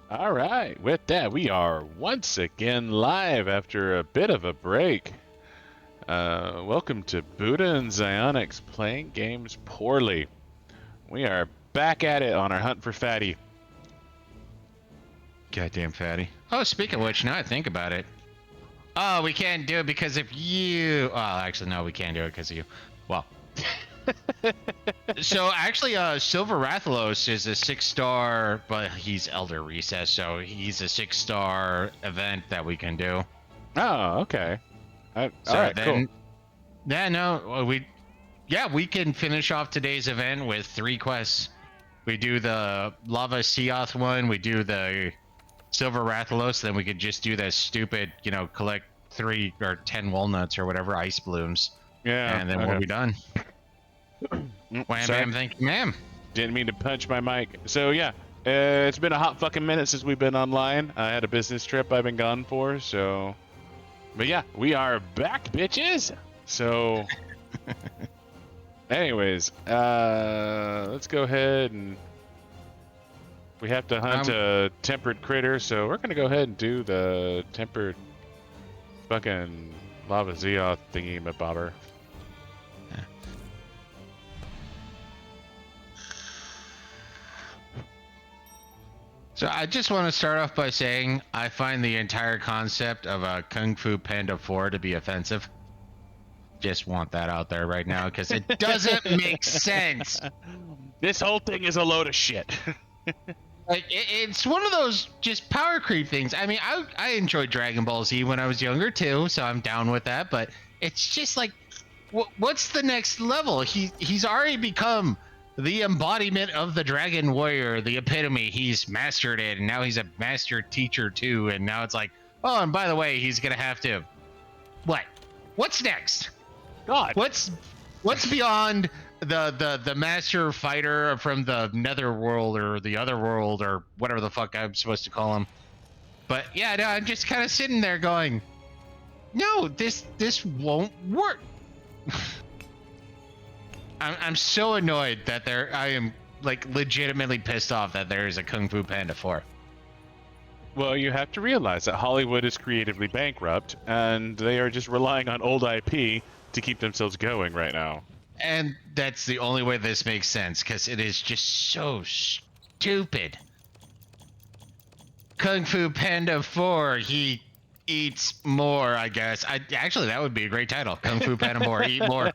All right, with that, we are once again live after a bit of a break. Welcome to Buddha and Xionyx playing games poorly. We are back at it on our hunt for Fatty. Goddamn fatty. Oh, speaking of which, now I think about it. Oh, we can't do it because if you... Oh, actually, no, we can't do it because of you. Well. So, actually, Silver Rathalos is a 6-star, but he's Elder Recess, so he's a 6-star event that we can do. Oh, okay. All So right, then, cool. Yeah, no, we can finish off today's event with 3 quests. We do the Lavasioth one, we do the Silver Rathalos, then we could just do that stupid, collect 3 or 10 walnuts or whatever, ice blooms. Yeah. And then we'll be done. Wham, Sorry. bam, thank you, ma'am. Didn't mean to punch my mic. So, yeah, it's been a hot fucking minute since we've been online. I had a business trip I've been gone for, so... But yeah, we are back, bitches! So... Anyways, let's go ahead and... We have to hunt a tempered critter, so we're gonna go ahead and do the tempered fucking Lavasioth thingy-mabobber. So I just want to start off by saying I find the entire concept of a Kung Fu Panda 4 to be offensive. Just want that out there right now because it doesn't make sense. This whole thing is a load of shit. Like it's one of those just power creep things. I mean, I enjoyed Dragon Ball Z when I was younger too, so I'm down with that. But it's just like, what's the next level? He's already become the embodiment of the Dragon Warrior, the epitome. He's mastered it, and now he's a master teacher too. And now it's like, oh, and by the way, he's gonna have to. What? What's next? God. What's beyond the master fighter from the netherworld or the other world or whatever the fuck I'm supposed to call him? But yeah, no, I'm just kind of sitting there going, no, this won't work. I'm so annoyed that I am like legitimately pissed off that there is a Kung Fu Panda 4. Well, you have to realize that Hollywood is creatively bankrupt, and they are just relying on old IP to keep themselves going right now. And that's the only way this makes sense, because it is just so stupid. Kung Fu Panda 4, he eats more, I guess. Actually, that would be a great title. Kung Fu Panda 4, eat more.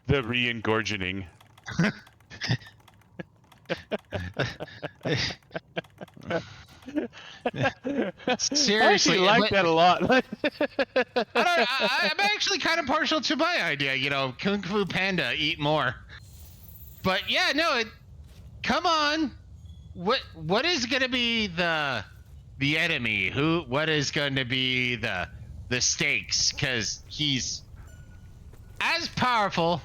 The re-engorgening. Seriously, I like that a lot. I'm actually kind of partial to my idea, Kung Fu Panda, eat more. But yeah, no, come on. What is gonna be the enemy? What is going to be the stakes? Because he's as powerful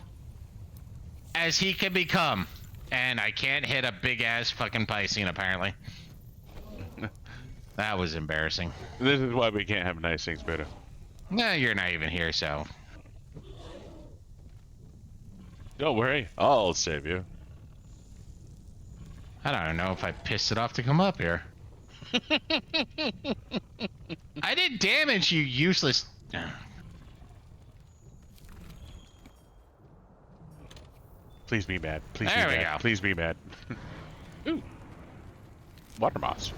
as he can become, and I can't hit a big ass fucking Piscine apparently. That was embarrassing. This is why we can't have nice things, Beto. No, you're not even here, so. Don't worry, I'll save you. I don't know if I pissed it off to come up here. I did damage, you useless. Please be mad. Please There be we mad. go. Please be mad. Ooh. Water moss.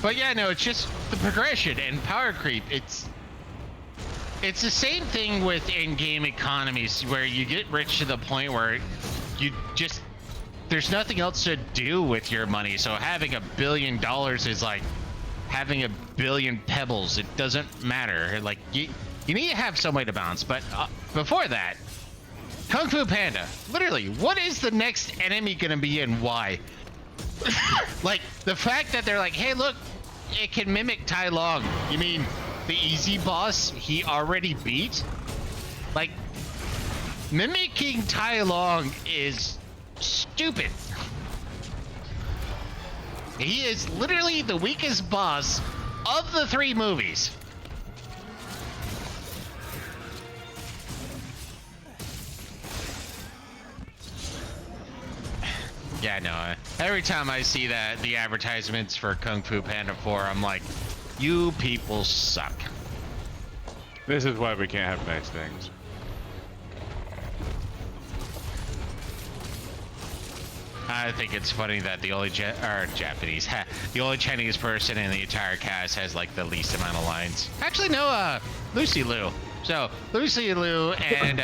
But yeah, no, it's just the progression and power creep. It's the same thing with in-game economies where you get rich to the point where you just there's nothing else to do with your money. So having $1 billion is like having 1 billion pebbles. It doesn't matter. Like you need to have some way to balance. But before that, Kung Fu Panda. Literally, what is the next enemy gonna be and why? Like the fact that they're like, hey, look, it can mimic Tai Long. You mean the easy boss he already beat? Like, mimicking Tai Long is stupid. He is literally the weakest boss of the 3 movies. Yeah, no. Every time I see that, the advertisements for Kung Fu Panda 4, I'm like, you people suck. This is why we can't have nice things. I think it's funny that the only Japanese, the only Chinese person in the entire cast has like the least amount of lines. Actually, no, Lucy Liu. So Lucy Liu and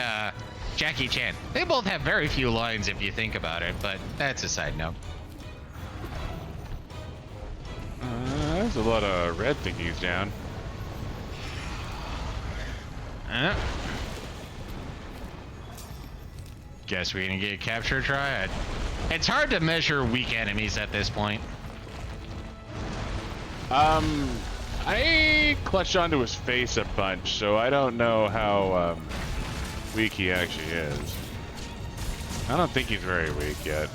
Jackie Chan, they both have very few lines if you think about it, but that's a side note. There's a lot of red thingies down. Guess we're gonna get a capture try. It's hard to measure weak enemies at this point. I clutched onto his face a bunch, so I don't know how weak he actually is. I don't think he's very weak yet.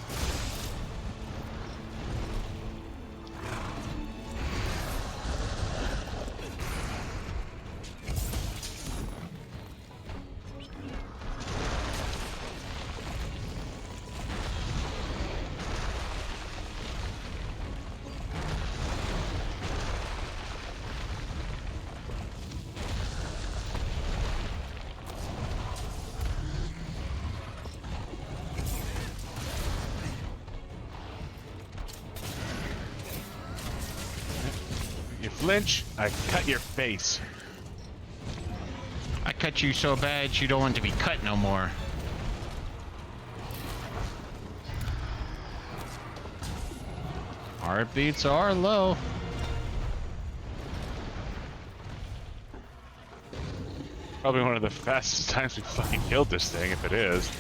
You flinch, I cut your face. I cut you so bad you don't want to be cut no more. Heartbeats are low. Probably one of the fastest times we fucking killed this thing, if it is.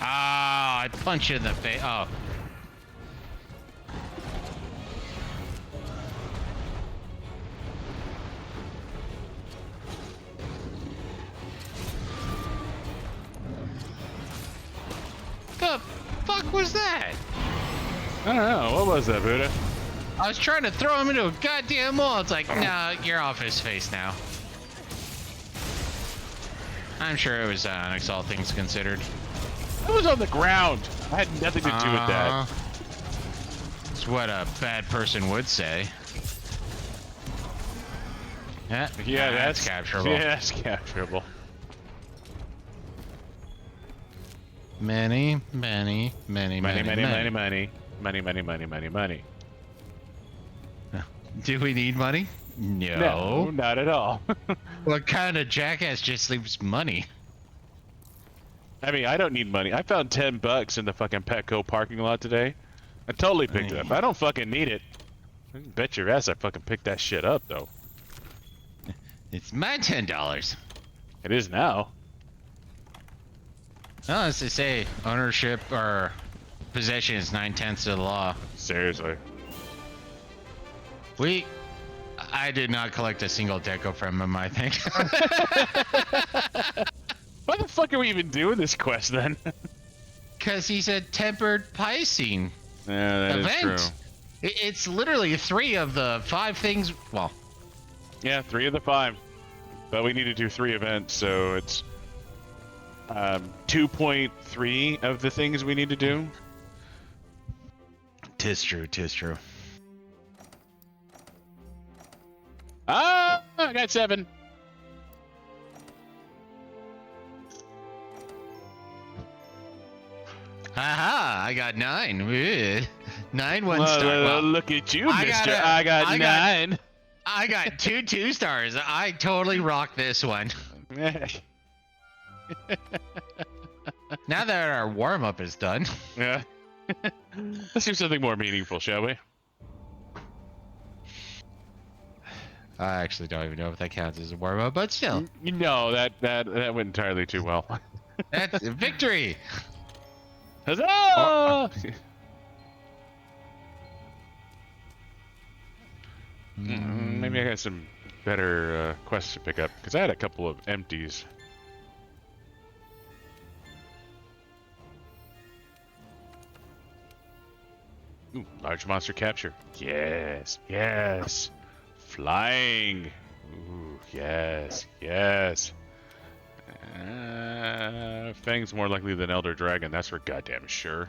Ah, I punch you in the face. Oh. The fuck was that? I don't know, what was that, Buddha? I was trying to throw him into a goddamn wall. It's like, nah, you're off his face now. I'm sure it was Onyx, all things considered. I was on the ground. I had nothing to do with that. It's what a bad person would say. Yeah, that's capturable. Yeah, that's capturable. Money. Do we need money? No, not at all. What kind of jackass just leaves money? I mean, I don't need money. I found $10 in the fucking Petco parking lot today. I totally picked it up. I don't fucking need it. I can bet your ass I fucking picked that shit up, though. It's my $10. It is now. No, as they say, ownership or possession is 9/10 of the law. Seriously. I did not collect a single deco from him, I think. Why the fuck are we even doing this quest then? Because he's a tempered Piscine Yeah, that event. is true. It's literally 3 of the 5 things. Well, Yeah, 3 of the 5. But we need to do 3 events, so it's 2.3 of the things we need to do. tis true. Ah, I got 7. Haha, I got 9. Ugh. 9 1-star. Well, look at you, I mister. got I got 9. I got 2 2-stars. I totally rocked this one. Now that our warm-up is done. Yeah. Let's do something more meaningful, shall we? I actually don't even know if that counts as a warm-up, but still. No, that went entirely too well. That's a victory! Huzzah! Maybe I got some better quests to pick up, because I had a couple of empties. Ooh, large monster capture. Yes, yes. Flying. Ooh, yes, yes. Fang's more likely than Elder Dragon, that's for goddamn sure.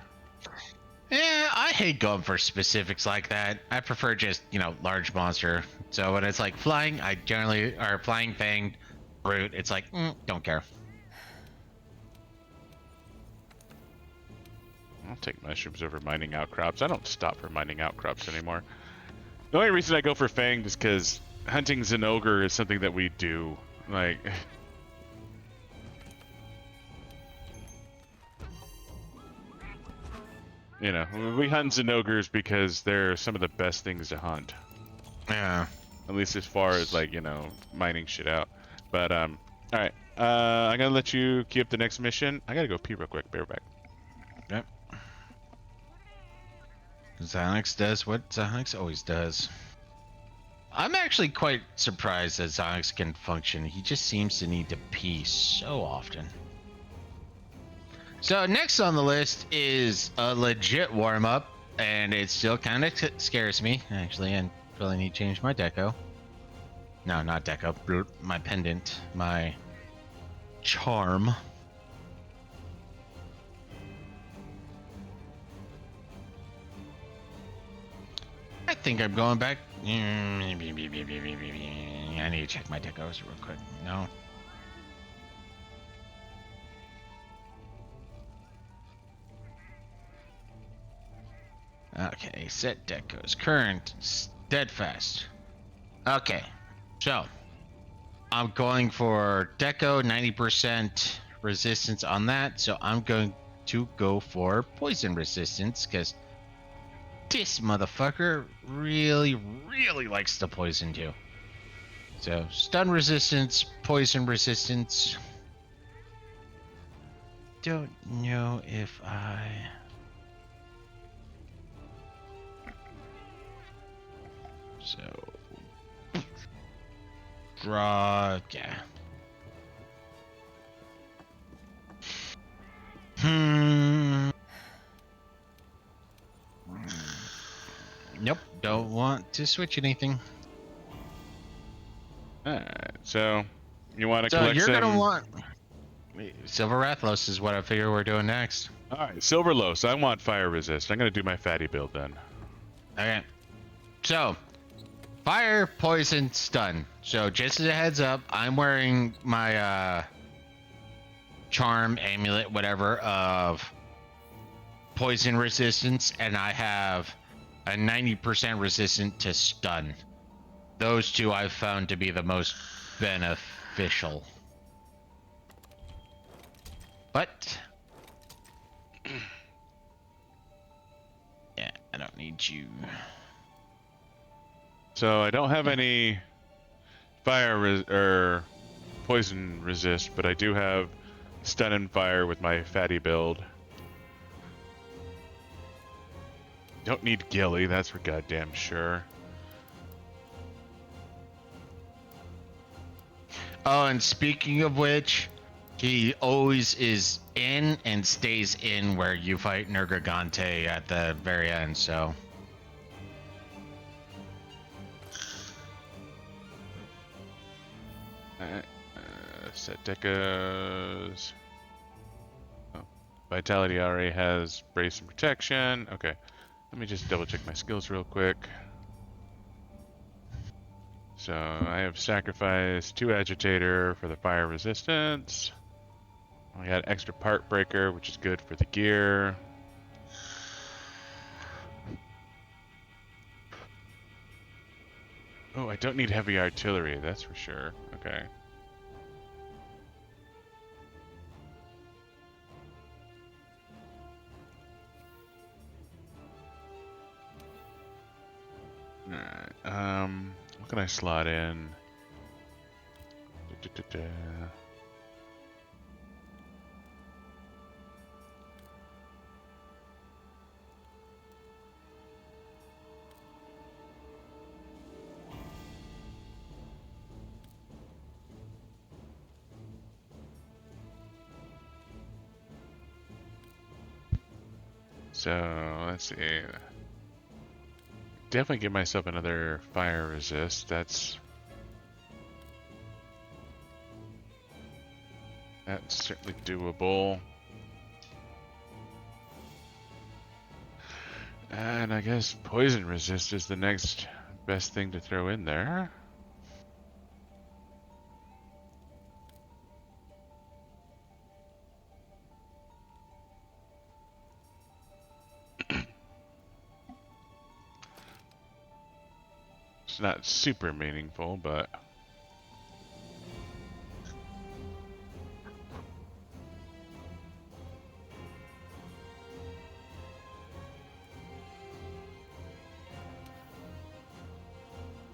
Yeah, I hate going for specifics like that. I prefer just, large monster. So when it's like flying, I generally, or flying fang, brute, it's like, don't care. I'll take mushrooms over mining outcrops. I don't stop for mining outcrops anymore. The only reason I go for fanged is because hunting Zinogre is something that we do. Like, we hunt Zinogres because they're some of the best things to hunt. Yeah. At least as far as, like, mining shit out. But, alright. I'm gonna let you queue up the next mission. I gotta go pee real quick. Bear back. Yep. Zonix does what Zonix always does. I'm actually quite surprised that Zonix can function. He just seems to need to pee so often. So next on the list is a legit warm-up, and it still kind of scares me. Actually, I really need to change my deco. No, not deco. My pendant. My charm. I think I'm going back. I need to check my decos real quick. No. Okay, set decos. Current, steadfast. Okay, so I'm going for deco, 90% resistance on that. So I'm going to go for poison resistance because this motherfucker really, really likes to poison too. So stun resistance, poison resistance. Don't know if I... So... Draw... Yeah. Nope, don't want to switch anything. Alright, so you want to So collect you're some... gonna want... Silver Rathalos is what I figure we're doing next. Alright, Silverlos. I want fire resist. I'm gonna do my fatty build then. Okay. So, fire, poison, stun. So just as a heads up, I'm wearing my charm, amulet, whatever, of poison resistance, and I have a 90% resistant to stun. Those two I've found to be the most beneficial. But yeah, I don't need you. So I don't have any fire or poison resist, but I do have stun and fire with my fatty build. Don't need Gilly, that's for goddamn sure. Oh, and speaking of which, he always is in and stays in where you fight Nergigante at the very end, so. Set decos. Oh, Vitality already has brace and protection. Okay, let me just double check my skills real quick. So I have sacrifice 2 agitator for the fire resistance. I got extra part breaker, which is good for the gear. Oh, I don't need heavy artillery, that's for sure. Okay. Alright, what can I slot in? So, let's see. Definitely give myself another fire resist. That's certainly doable. And I guess poison resist is the next best thing to throw in there. It's not super meaningful, but...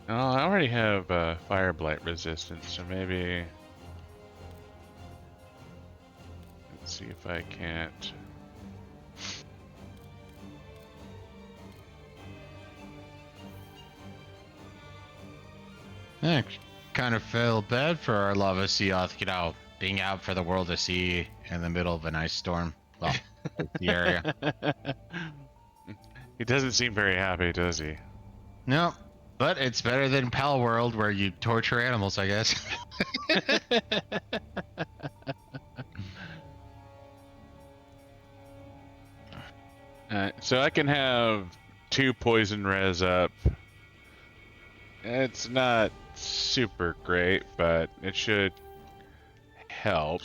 Oh, I already have fire blight resistance, so maybe... Let's see if I can't... Yeah, kind of feel bad for our Lavasioth, you know, being out for the world to see in the middle of an ice storm. Well, the area. He doesn't seem very happy, does he? No, but it's better than Pal World where you torture animals, I guess. So I can have 2 poison res up. It's not super great, but it should help.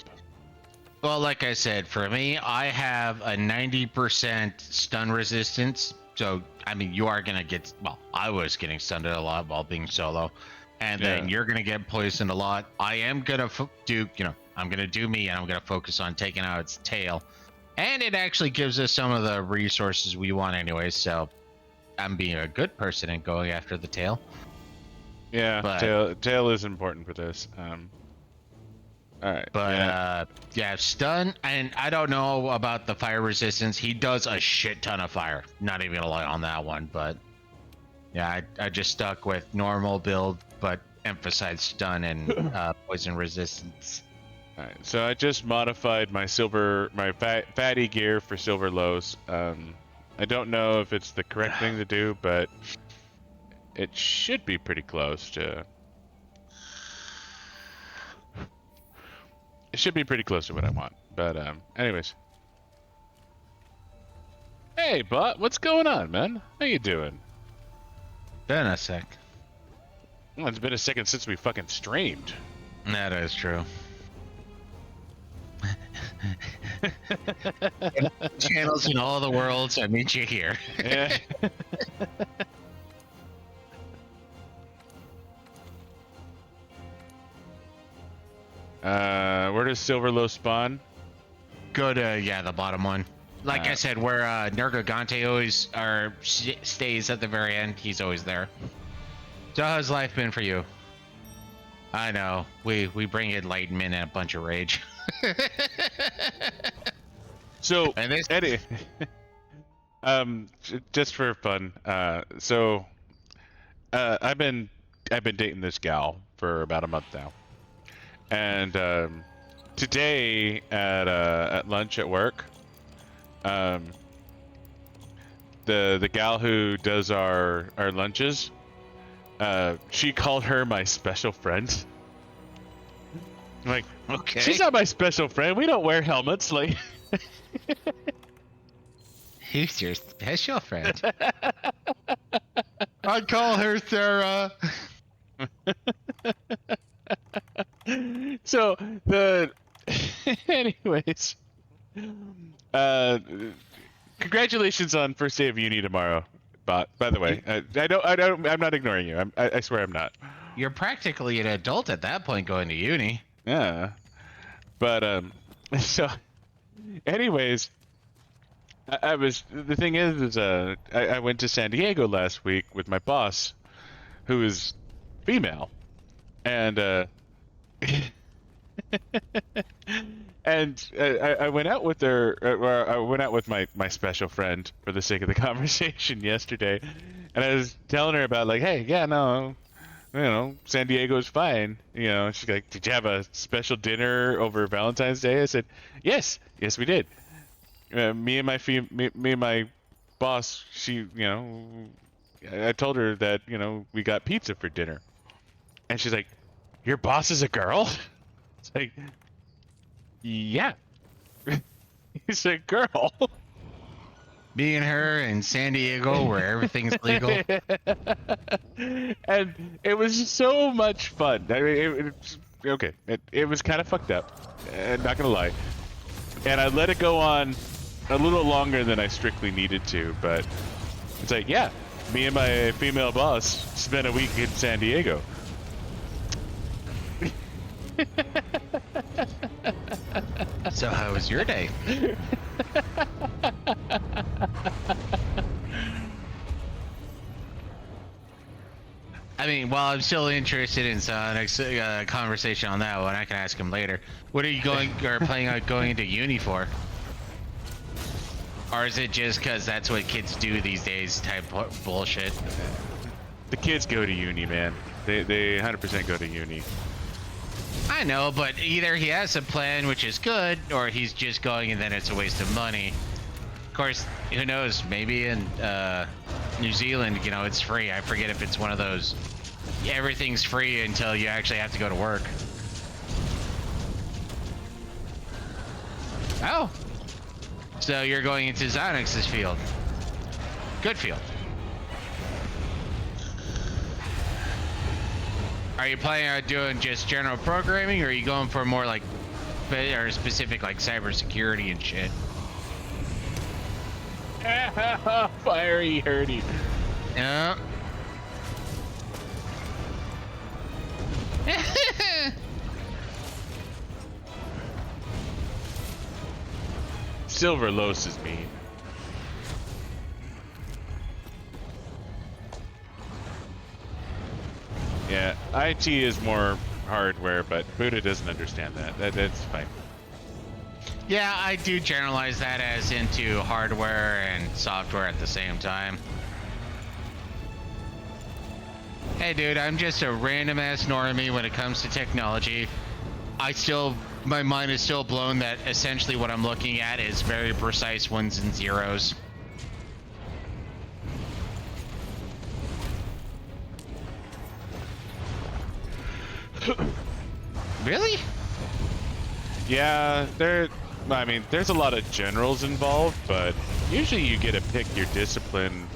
Well, like I said, for me, I have a 90% stun resistance. So, I mean, you are going to get, well, I was getting stunned a lot while being solo. And then you're going to get poisoned a lot. I am going to do, you know, I'm going to do me and I'm going to focus on taking out its tail. And it actually gives us some of the resources we want anyway. So, I'm being a good person and going after the tail. Yeah, but, tail is important for this. Alright. But yeah, stun, and I don't know about the fire resistance. He does a shit ton of fire. Not even gonna lie on that one, but yeah, I just stuck with normal build, but emphasized stun and poison resistance. Alright, so I just modified my fatty gear for silver lows. I don't know if it's the correct thing to do, but it should be pretty close to... It should be pretty close to what I want. But, anyways. Hey, Butt, what's going on, man? How you doing? Been a sec. Well, it's been a second since we fucking streamed. That is true. Channels in all the worlds, I meet you here. Yeah. Where does Silverlow spawn? Go to, yeah, the bottom one. Like I said, where Nergigante always stays at the very end, he's always there. So how's life been for you? I know, we bring enlightenment and a bunch of rage. So, Eddie, just for fun, I've been dating this gal for about a month now, and today at lunch at work, the gal who does our lunches, she called her my special friend. I'm like, okay, she's not my special friend. We don't wear helmets, like. Who's your special friend? I'd call her Sarah. So anyways, congratulations on first day of uni tomorrow. But by the way, I'm not ignoring you. I swear I'm not. You're practically an adult at that point going to uni. Yeah, but so anyways, the thing is I went to San Diego last week with my boss, who is female, and and I went out with her, or I went out with my special friend for the sake of the conversation yesterday, and I was telling her about, like, hey, yeah, no, you know, San Diego's fine, you know. She's like, did you have a special dinner over Valentine's Day? I said, yes, we did. Me and my boss, she, you know, I told her that, you know, we got pizza for dinner, and she's like, your boss is a girl? It's like, yeah. He's a girl. Me and her in San Diego where everything's legal. And it was so much fun. I mean, okay, it was kind of fucked up, not gonna lie. And I let it go on a little longer than I strictly needed to, but it's like, yeah, me and my female boss spent a week in San Diego. So how was your day? I mean, while I'm still interested in Sonic's conversation on that one, I can ask him later. What are you going or planning on going into uni for? Or is it just because that's what kids do these days type bullshit? The kids go to uni, man. They 100% go to uni. I know, but either he has a plan, which is good, or he's just going and then it's a waste of money. Of course, who knows? Maybe in New Zealand, you know, it's free. I forget if it's one of those, everything's free until you actually have to go to work. Oh. So you're going into Xynox's field. Good field. Are you planning on doing just general programming, or are you going for more like, or specific like cybersecurity and shit? Fiery hurdy. Yeah. Silverlos is mean. Yeah, IT is more hardware, but Buddha doesn't understand that. That's fine. Yeah, I do generalize that as into hardware and software at the same time. Hey dude, I'm just a random ass normie when it comes to technology. My mind is still blown that essentially what I'm looking at is very precise ones and zeros. Really? Yeah, I mean, there's a lot of generals involved, but usually you get to pick your discipline.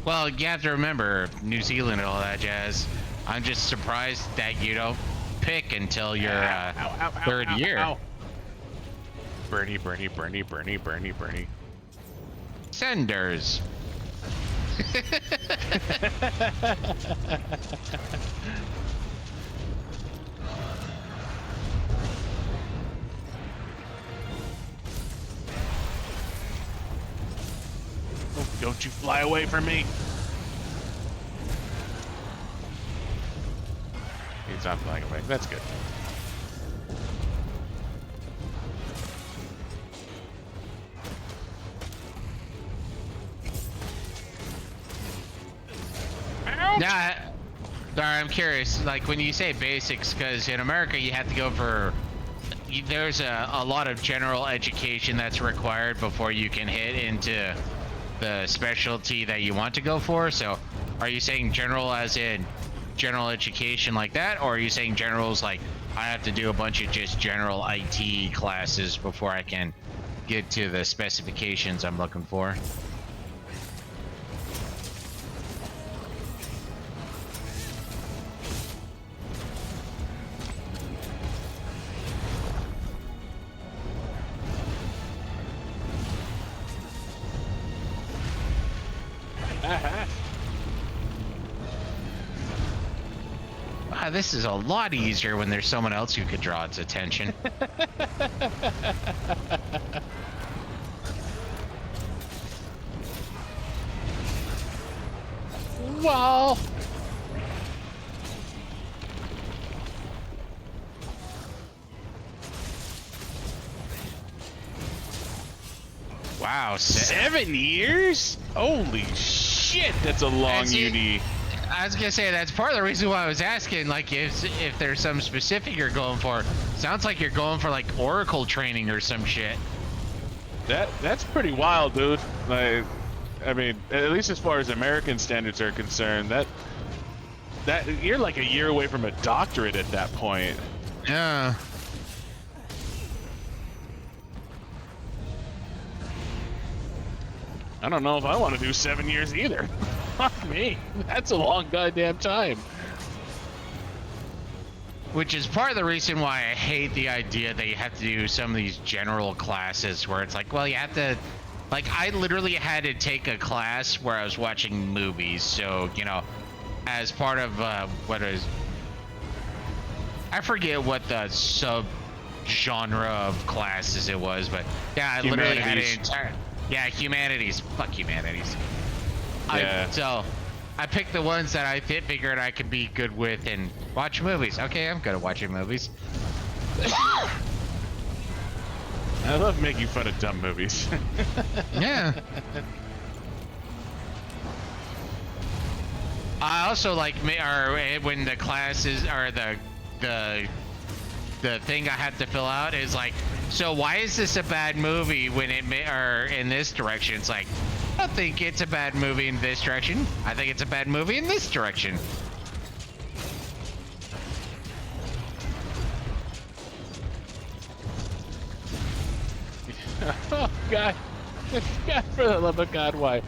Well, you have to remember New Zealand and all that jazz. I'm just surprised that you don't pick until your third year. Ow. Bernie. Senders. Oh, don't you fly away from me. He's not flying away. That's good. Yeah, I'm curious. Like when you say basics, because in America you have to go for. There's a lot of general education that's required before you can hit into the specialty that you want to go for. So, are you saying general as in general education like that, or are you saying generals like I have to do a bunch of just general IT classes before I can get to the specifications I'm looking for? Wow, this is a lot easier when there's someone else who could draw its attention. Well. Wow, 7 years? Holy shit, that's a long uni. I was gonna say that's part of the reason why I was asking, like if there's some specific you're going for. Sounds like you're going for like Oracle training or some shit. That's pretty wild, dude. Like, I mean, at least as far as American standards are concerned, that you're like a year away from a doctorate at that point. Yeah. I don't know if I want to do 7 years either. Fuck me. That's a long goddamn time. Which is part of the reason why I hate the idea that you have to do some of these general classes where it's like, well, you have to, like, I literally had to take a class where I was watching movies. So, you know, as part of I forget what the sub genre of classes it was, but yeah, I literally had an entire, humanities. Fuck humanities. Yeah. So I picked the ones that I figured I could be good with and watch movies. Okay, I'm good at watching movies. I love making fun of dumb movies. Yeah. I also like when the classes or the thing I have to fill out is like, so why is this a bad movie when or in this direction? It's like, I don't think it's a bad movie in this direction. I think it's a bad movie in this direction. Oh, God. God, for the love of God, why?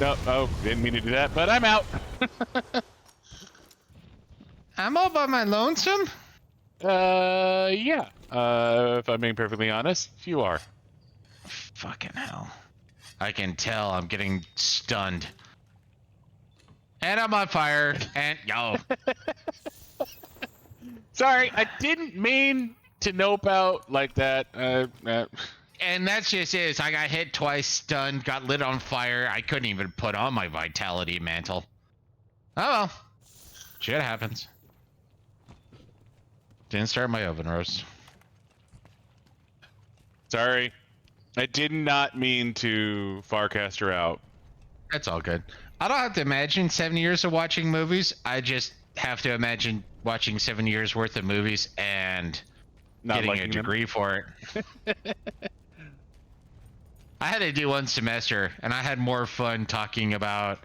No, oh, didn't mean to do that, but I'm out. I'm all by my lonesome? Yeah. If I'm being perfectly honest, you are. Fucking hell. I can tell I'm getting stunned. And I'm on fire, and yo. Sorry, I didn't mean to nope out like that. And that's just it. I got hit twice, stunned, got lit on fire. I couldn't even put on my vitality mantle. Oh well. Shit happens. Didn't start my oven roast. Sorry. I did not mean to Farcast her out. That's all good. I don't have to imagine 7 years of watching movies. I just have to imagine watching 7 years worth of movies and Not getting a degree for it. I had to do one semester, and I had more fun talking about,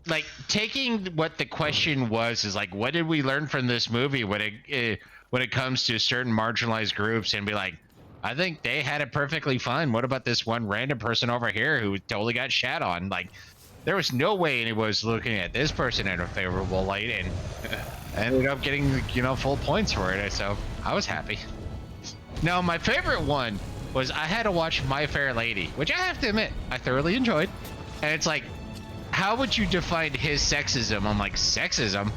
like, taking what the question was is like, what did we learn from this movie when it comes to certain marginalized groups, and be like, I think they had it perfectly fine. What about this one random person over here who totally got shat on? Like, there was no way anyone was looking at this person in a favorable light, and ended up getting, full points for it. So I was happy. Now, my favorite one was I had to watch My Fair Lady, which I have to admit I thoroughly enjoyed. And it's like, how would you define his sexism? I'm like, sexism?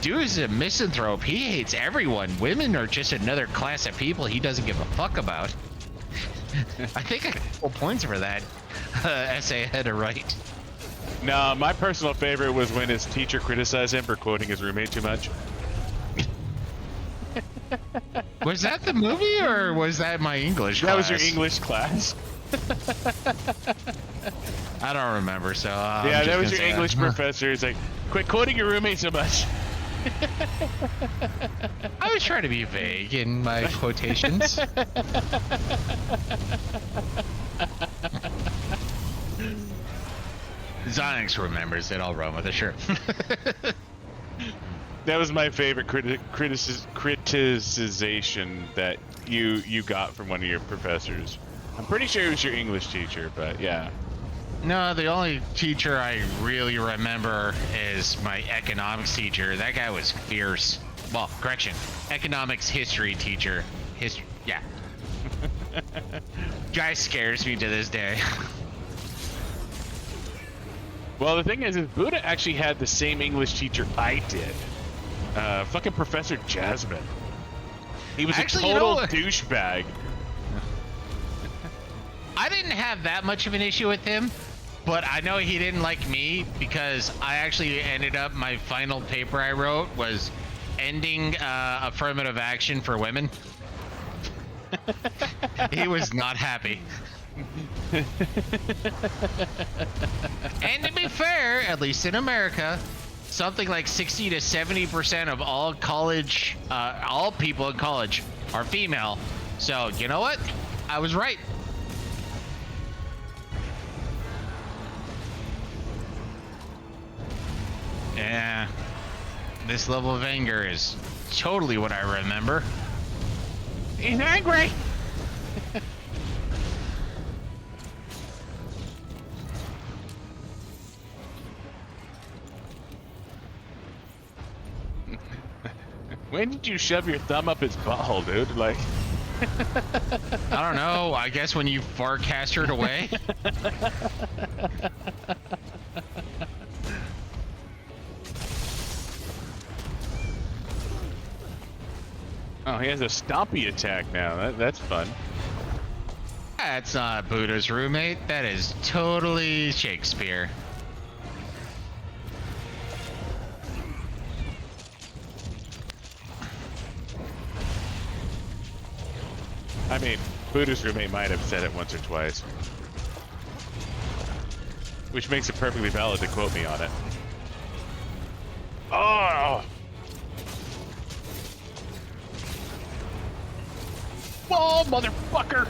Dude is a misanthrope. He hates everyone. Women are just another class of people he doesn't give a fuck about. I think I got full points for that essay I had to write. No, my personal favorite was when his teacher criticized him for quoting his roommate too much. Was that the movie, or was that my English class? That was your English class. I don't remember, so... yeah, that was your English professor. He's like, quit quoting your roommate so much. I was trying to be vague in my quotations. Zonix remembers it. I'll run with it, sure. That was my favorite criticization that you got from one of your professors. I'm pretty sure it was your English teacher, but yeah. No, the only teacher I really remember is my economics teacher. That guy was fierce. Well, correction, economics history teacher. Yeah. Guy scares me to this day. Well, the thing is Buddha actually had the same English teacher I did. Fucking Professor Jasmine. He was Actually, a total douchebag. I didn't have that much of an issue with him, but I know he didn't like me because I actually ended up, my final paper I wrote was ending affirmative action for women. He was not happy. And to be fair, at least in America, something like 60 to 70% of all college, all people in college are female. So, you know what? I was right. Yeah. This level of anger is totally what I remember. He's angry. when did you shove your thumb up his butthole, dude? Like, I don't know. I guess when you farcastered away. oh, he has a stompy attack now. That's fun. That's not Buddha's roommate. That is totally Shakespeare. I mean, Buddha's roommate might have said it once or twice. Which makes it perfectly valid to quote me on it. Oh! Oh, motherfucker!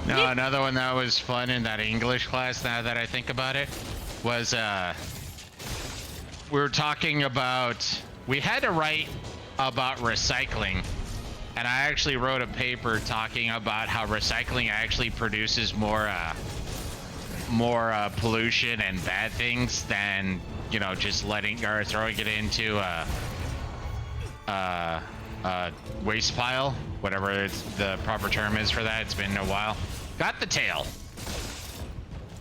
No, another one that was fun in that English class, now that I think about it, was we were talking about, we had to write about recycling, and I actually wrote a paper talking about how recycling actually produces more pollution and bad things than, you know, just letting or throwing it into waste pile, whatever the proper term is for that. It's been a while. Got the tail.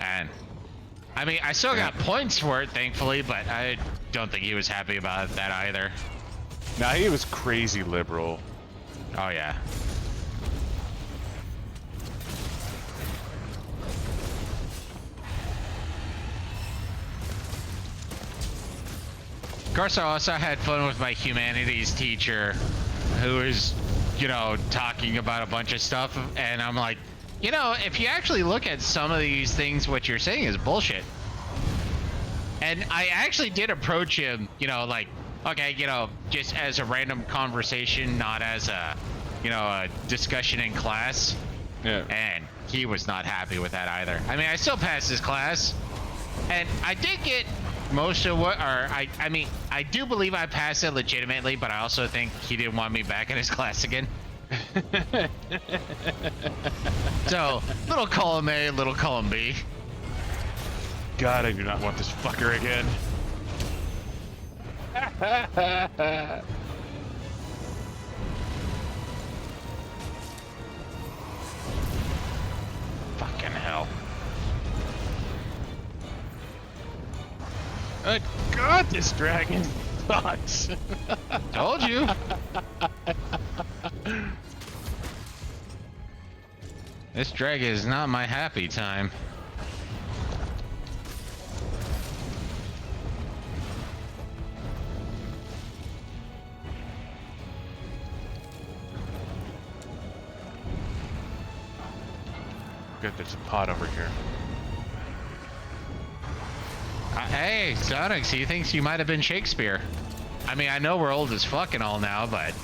And I mean, I still got points for it, thankfully, but I don't think he was happy about that either. Nah, he was crazy liberal. Oh yeah. Of course, I also had fun with my humanities teacher, who was, you know, talking about a bunch of stuff, and I'm like, you know, if you actually look at some of these things, what you're saying is bullshit. And I actually did approach him, you know, like, okay, you know, just as a random conversation, not as a, you know, a discussion in class. Yeah. And he was not happy with that either. I mean, I still passed his class, and I did get most of what, or I mean, I do believe I passed it legitimately, but I also think he didn't want me back in his class again. So, little column A, little column B. God, I do not want this fucker again. Fucking hell. God, this dragon sucks. Told you. This dragon is not my happy time. Good, there's a pot over here. Hey, Sonics, he thinks you might have been Shakespeare. I mean, I know we're old as fuck and all now, but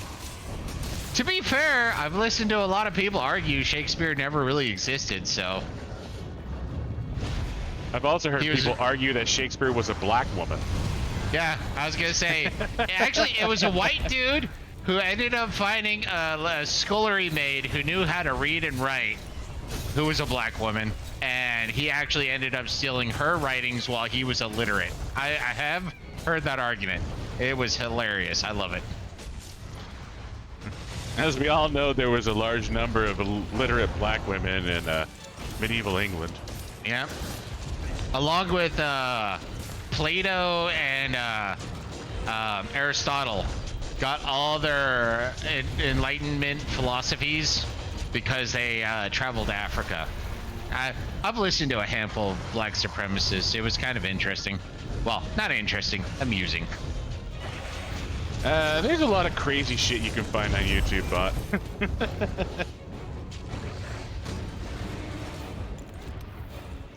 to be fair, I've listened to a lot of people argue Shakespeare never really existed, so. I've also heard people argue that Shakespeare was a black woman. Yeah, I was gonna say, actually, it was a white dude who ended up finding a scullery maid who knew how to read and write, who was a black woman, and he actually ended up stealing her writings while he was illiterate. I have heard that argument. It was hilarious. I love it. As we all know, there was a large number of illiterate black women in medieval England. Yeah. Along with Plato and Aristotle got all their Enlightenment philosophies because they traveled to Africa. I've listened to a handful of black supremacists. It was kind of interesting. Well, not interesting, amusing. There's a lot of crazy shit you can find on YouTube, but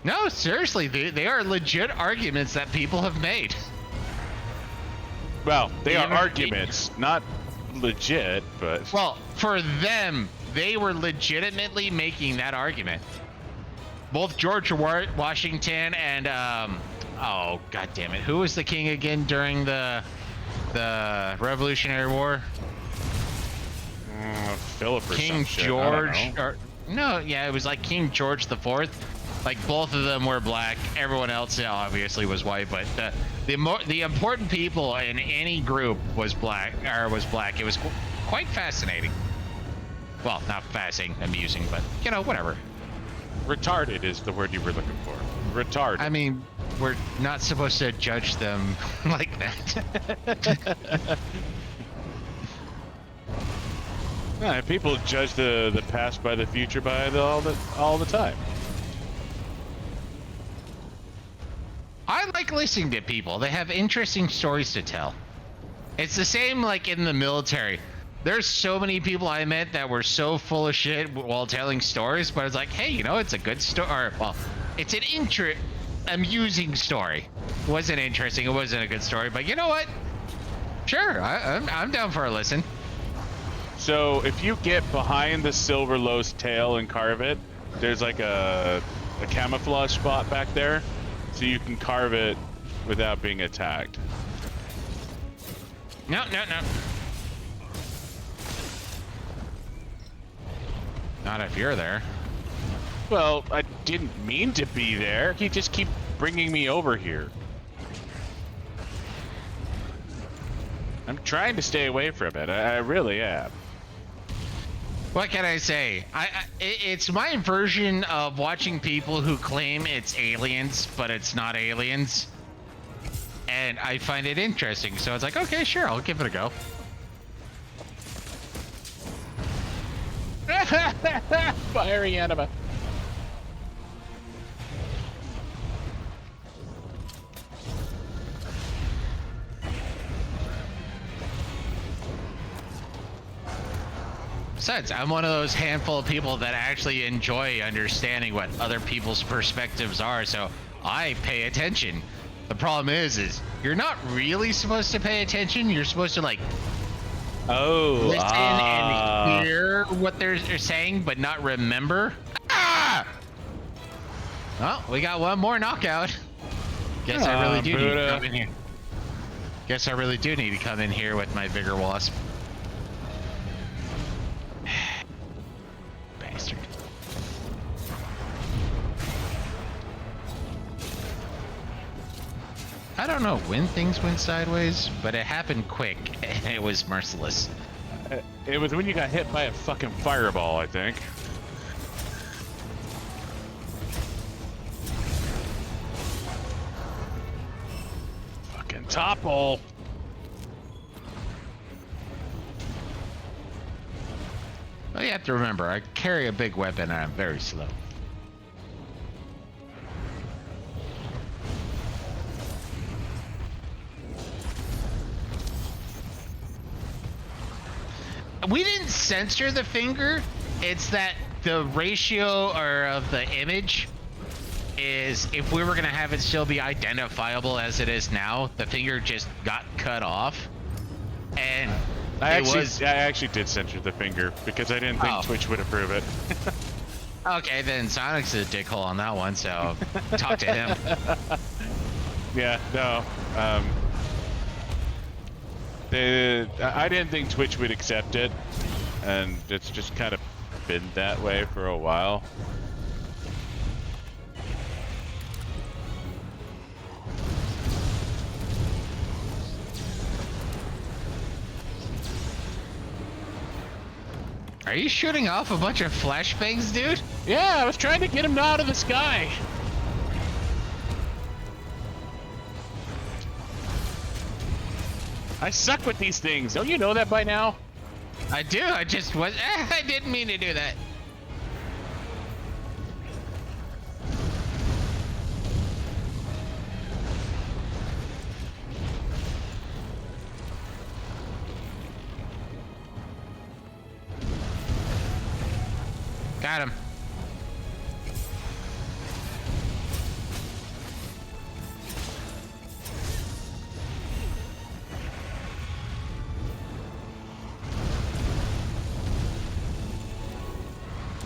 no, seriously, they are legit arguments that people have made. Well, they are arguments, not legit, but well, for them, they were legitimately making that argument. Both George Washington and oh god damn it, who was the king again during the The Revolutionary War. Philip or King some shit, George, I don't know. or no, yeah, it was like King George the Fourth. Like both of them were black. Everyone else, obviously, was white. But the important people in any group was black. It was quite fascinating. Well, not fascinating, amusing, but whatever. Retarded is the word you were looking for. Retarded. I mean, we're not supposed to judge them like that. Yeah, people judge the past by the future by all the time. I like listening to people. They have interesting stories to tell. It's the same like in the military. There's so many people I met that were so full of shit while telling stories, but it's like, hey, it's a good story. Well, it's an amusing story. It wasn't interesting. It wasn't a good story, but you know what? Sure, I'm down for a listen. So if you get behind the silver low's tail and carve it, there's like a camouflage spot back there, so you can carve it without being attacked. No. Not if you're there. Well, I didn't mean to be there. He just keep bringing me over here. I'm trying to stay away from it. I really am. What can I say? It's my version of watching people who claim it's aliens, but it's not aliens. And I find it interesting. So it's like, okay, sure, I'll give it a go. Fiery anima. Besides, I'm one of those handful of people that actually enjoy understanding what other people's perspectives are, so I pay attention. The problem is you're not really supposed to pay attention. You're supposed to listen and hear what they're saying, but not remember. Ah! Well, we got one more knockout. Guess I really do need to come in here. Guess I really do need to come in here with my Vigor Wasp. Bastard. I don't know when things went sideways, but it happened quick and it was merciless. It was when you got hit by a fucking fireball, I think. Fucking topple. Well, you have to remember, I carry a big weapon and I'm very slow. We didn't censor the finger. It's that the ratio of the image is, if we were going to have it still be identifiable as it is now, the finger just got cut off. And I actually did censor the finger because I didn't think Twitch would approve it. Okay, then Sonic's a dickhole on that one, so talk to him. Yeah, no. I didn't think Twitch would accept it, and it's just kind of been that way for a while. Are you shooting off a bunch of flashbangs, dude? Yeah, I was trying to get him out of the sky. I suck with these things. Don't you know that by now? I do. I just was. I didn't mean to do that. Got him.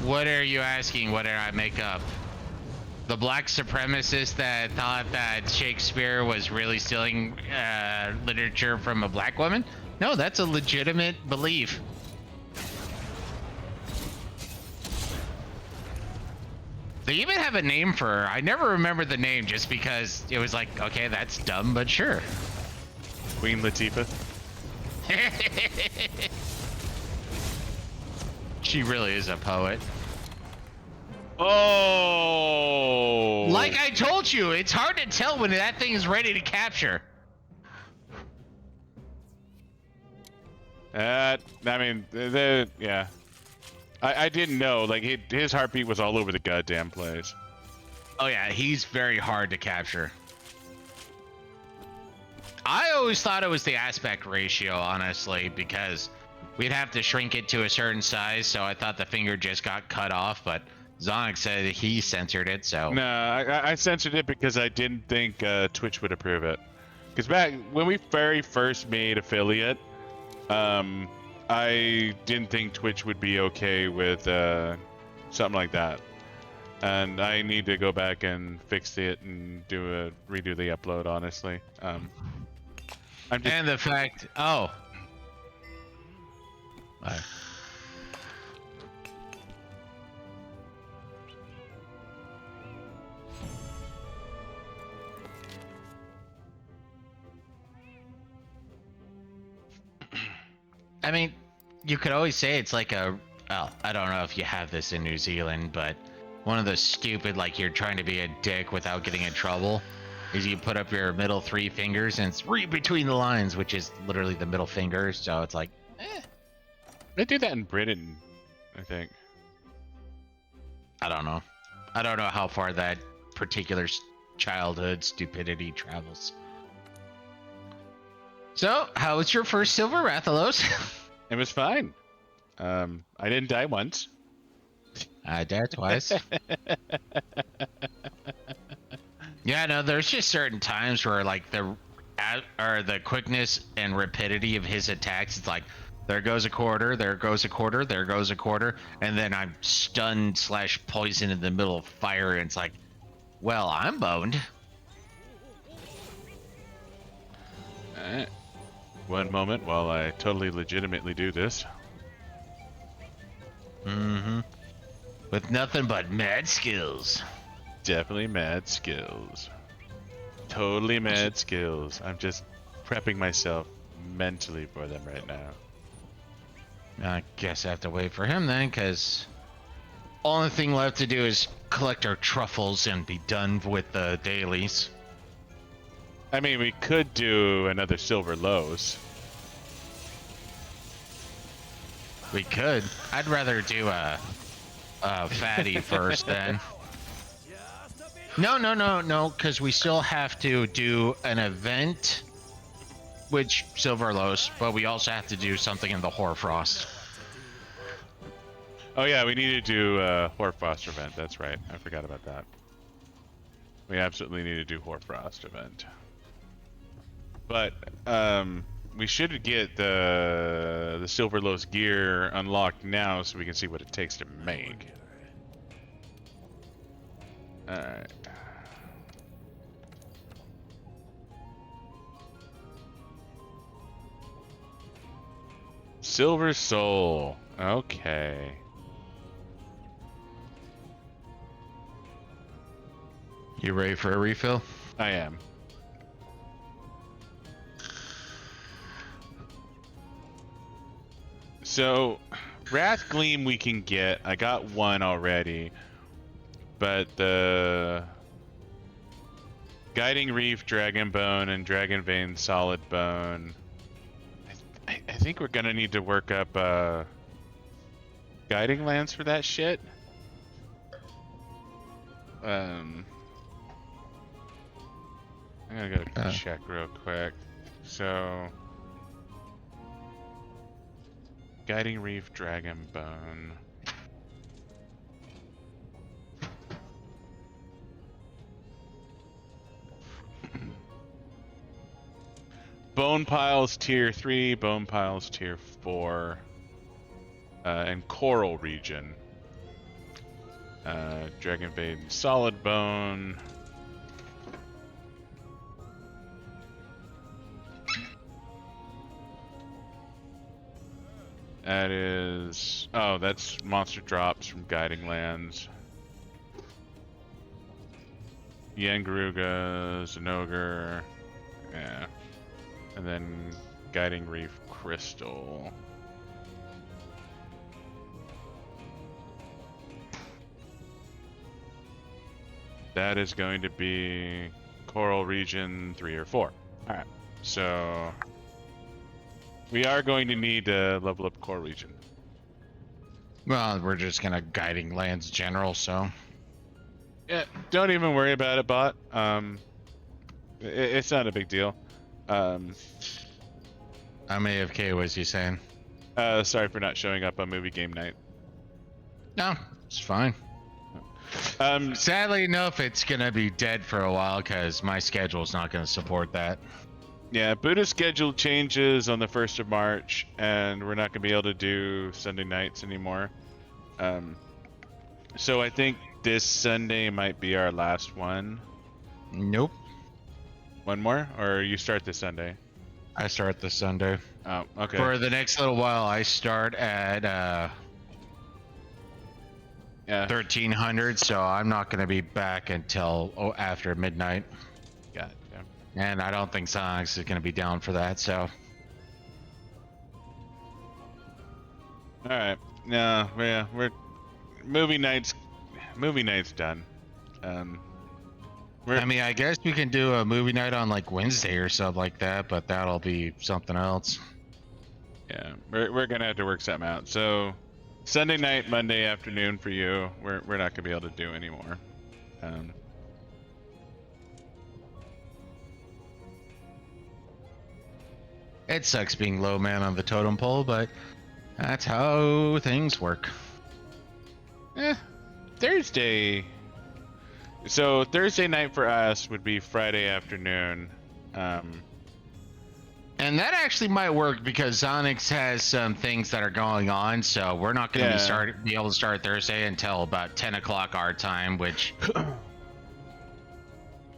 What are you asking? What did I make up? The black supremacist that thought that Shakespeare was really stealing literature from a black woman? No, that's a legitimate belief. They even have a name for her. I never remember the name just because it was like, okay, that's dumb, but sure. Queen Latifah. She really is a poet. Oh! Like I told you, it's hard to tell when that thing is ready to capture. I mean, yeah. I didn't know. Like, his heartbeat was all over the goddamn place. Oh yeah, he's very hard to capture. I always thought it was the aspect ratio, honestly, because we'd have to shrink it to a certain size, so I thought the finger just got cut off, but Zonic said he censored it, so... No, I censored it because I didn't think Twitch would approve it. Because back when we very first made affiliate, I didn't think Twitch would be okay with something like that. And I need to go back and fix it and redo the upload, honestly. And the fact... Oh. I mean, you could always say it's like a... Well, I don't know if you have this in New Zealand, but one of the stupid, like, you're trying to be a dick without getting in trouble, is you put up your middle three fingers and it's read between the lines, which is literally the middle finger, so it's like, They do that in Britain, I think. I don't know. I don't know how far that particular childhood stupidity travels. So, how was your first silver, Rathalos? It was fine. I didn't die once. I died twice. Yeah, no, there's just certain times where, like, the quickness and rapidity of his attacks, it's like, there goes a quarter, there goes a quarter, there goes a quarter, and then I'm stunned / poisoned in the middle of fire, and it's like, well, I'm boned. Alright. One moment while I totally legitimately do this. Mm-hmm. With nothing but mad skills. Definitely mad skills. Totally mad skills. I'm just prepping myself mentally for them right now. I guess I have to wait for him then, because only thing left to do is collect our truffles and be done with the dailies. I mean, we could do another silver lows. We could. I'd rather do a fatty first then. No, because we still have to do an event, which silver lows, but we also have to do something in the Hoarfrost. Oh yeah, we need to do a Hoarfrost event. That's right. I forgot about that. We absolutely need to do Hoarfrost event. But we should get the silver lows gear unlocked now so we can see what it takes to make. Alright. Silver soul. Okay. You ready for a refill? I am. So, Wrath Gleam we can get. I got one already. But the Guiding Reef, Dragon Bone, and Dragon Vein Solid Bone. I think we're gonna need to work up Guiding Lance for that shit. I'm gonna go check real quick. So, Guiding Reef, Dragon Bone. Bone Piles Tier 3, Bone Piles Tier 4, and Coral Region. Dragon Vein Solid Bone. That is... Oh, that's monster drops from Guiding Lands. Yangaruga, Zenogre. Yeah. And then Guiding Reef Crystal. That is going to be Coral Region 3 or 4. Alright, so we are going to need to level up Coral Region. Well, we're just gonna Guiding Lands general, so. Yeah, don't even worry about it, bot. It's not a big deal. I'm AFK, was he saying? Sorry for not showing up on movie game night. No, it's fine. Sadly enough, it's gonna be dead for a while because my schedule's not gonna support that. Yeah, Buddha's schedule changes on the 1st of March, and we're not gonna be able to do Sunday nights anymore. So I think this Sunday might be our last one. Nope. One more, or you start this Sunday? I start this Sunday. Oh, okay. For the next little while, I start at Yeah. 1300, so I'm not going to be back until after midnight. Gotcha. And I don't think Sonics is going to be down for that, so. All right. No, yeah, we're movie night's done. I mean, I guess we can do a movie night on like Wednesday or something like that, but that'll be something else. Yeah, we're gonna have to work something out. So Sunday night, Monday afternoon for you. We're not gonna be able to do anymore. It sucks being low man on the totem pole, but that's how things work. Thursday. So Thursday night for us would be Friday afternoon. And that actually might work because Zonix has some things that are going on, so we're not going to be able to start Thursday until about 10 o'clock our time, which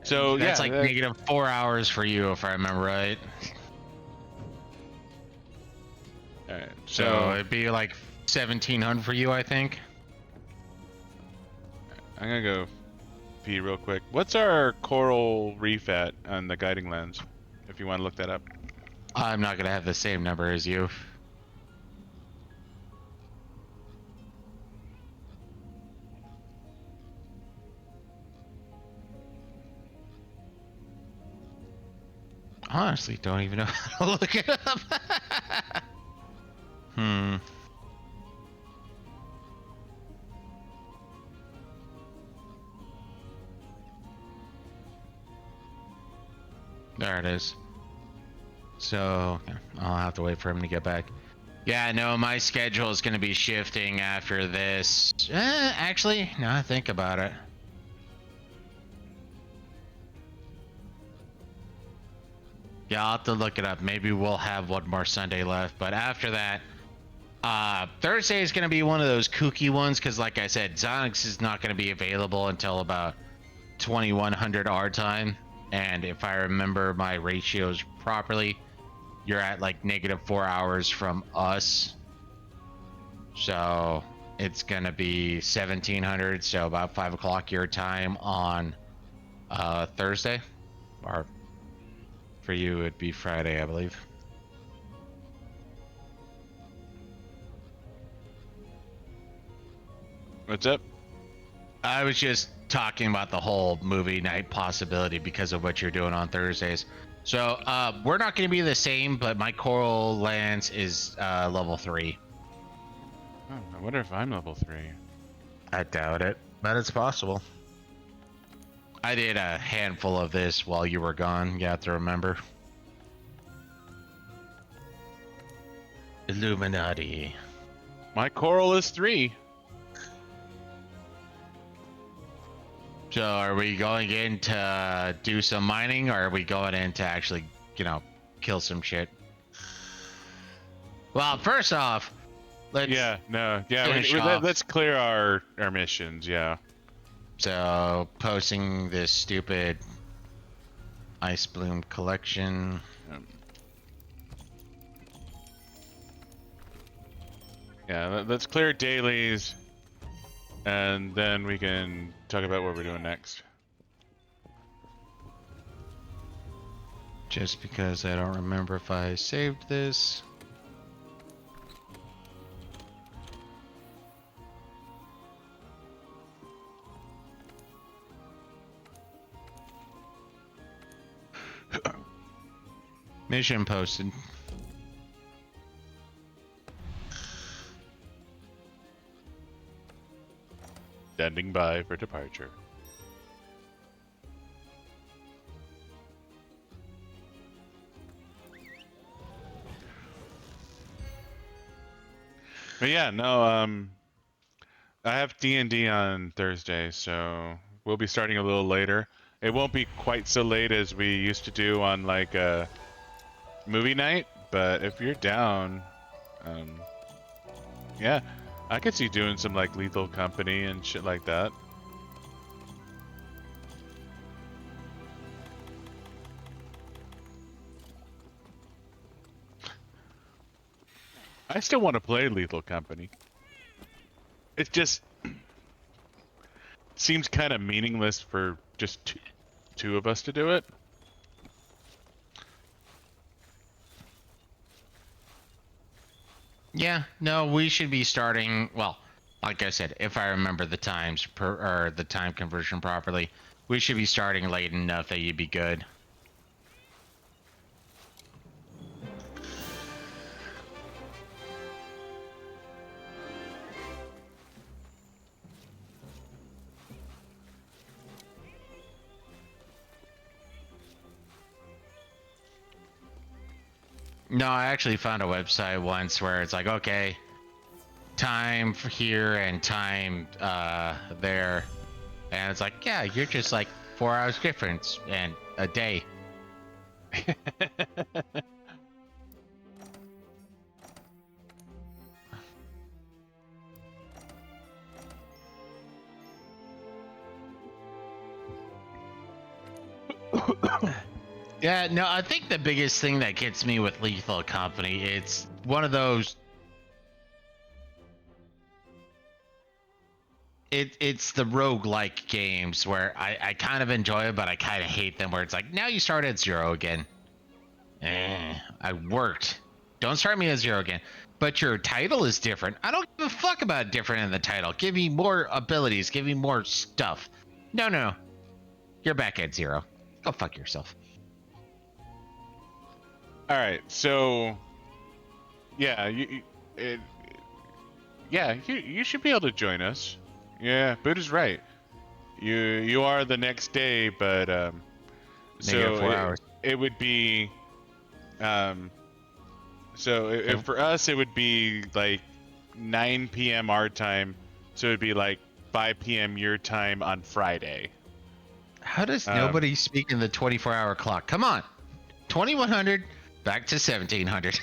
so that's yeah, like negative 4 hours for you, if I remember right. All right, so it'd be like 1700 for you, I think. I'm gonna go pee real quick. What's our coral reef at on the Guiding Lands? If you want to look that up. I'm not gonna have the same number as you. Honestly, don't even know how to look it up. There it is. So I'll have to wait for him to get back. Yeah, no, my schedule is going to be shifting after this. Actually, now I think about it. Yeah, I'll have to look it up. Maybe we'll have one more Sunday left, but after that, Thursday is going to be one of those kooky ones because, like I said, Zonix is not going to be available until about 2100 our time. And if I remember my ratios properly, you're at like negative 4 hours from us. So it's gonna be 1700, so about 5 o'clock your time on Thursday. Or for you it'd be Friday, I believe. What's up? I was just talking about the whole movie night possibility because of what you're doing on Thursdays. So we're not going to be the same, but my Coral Lands is level 3. Oh, I wonder if I'm level 3. I doubt it, but it's possible. I did a handful of this while you were gone. You have to remember. Illuminati. My coral is 3. So are we going in to do some mining, or are we going in to actually, kill some shit? Well, first off, let's Yeah, no, yeah. finish off. Let's clear our missions. Yeah. So posting this stupid Ice Bloom collection. Um, yeah. Let's clear dailies, and then we can talk about what we're doing next. Just because I don't remember if I saved this. Mission posted. Standing by for departure. But yeah, no, I have D&D on Thursday, so we'll be starting a little later. It won't be quite so late as we used to do on like a movie night, but if you're down, yeah, I could see doing some like Lethal Company and shit like that. I still want to play Lethal Company. It just seems kind of meaningless for just two of us to do it. Yeah, no, we should be starting. Well, like I said, if I remember the times or the time conversion properly, we should be starting late enough that you'd be good. No, I actually found a website once where it's like, okay, time for here and time there, and it's like, yeah, you're just like 4 hours difference and a day. Yeah, no, I think the biggest thing that gets me with Lethal Company, it's one of those. It's the roguelike games where I kind of enjoy it, but I kind of hate them. Where it's like, now you start at zero again. I worked. Don't start me at zero again. But your title is different. I don't give a fuck about different in the title. Give me more abilities. Give me more stuff. No. You're back at zero. Go fuck yourself. All right, so yeah, you should be able to join us. Yeah, Buddha's right. You are the next day, but Negative 4 hours. it would be for us it would be like 9 p.m. our time, so it'd be like 5 p.m. your time on Friday. How does nobody speak in the 24-hour clock? Come on, 2100 back to 1700.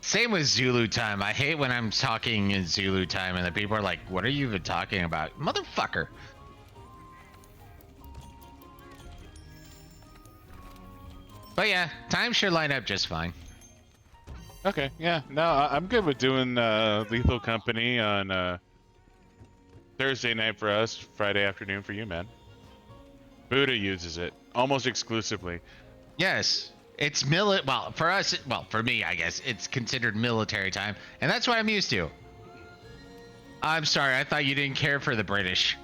Same with Zulu time. I hate when I'm talking in Zulu time and the people are like, what are you even talking about? Motherfucker. But yeah, time should line up just fine. Okay, yeah, no, I'm good with doing Lethal Company on Thursday night for us, Friday afternoon for you, man. Buddha uses it almost exclusively. Yes, it's well, for us, well, for me, I guess it's considered military time, and that's what I'm used to. I'm sorry, I thought you didn't care for the British.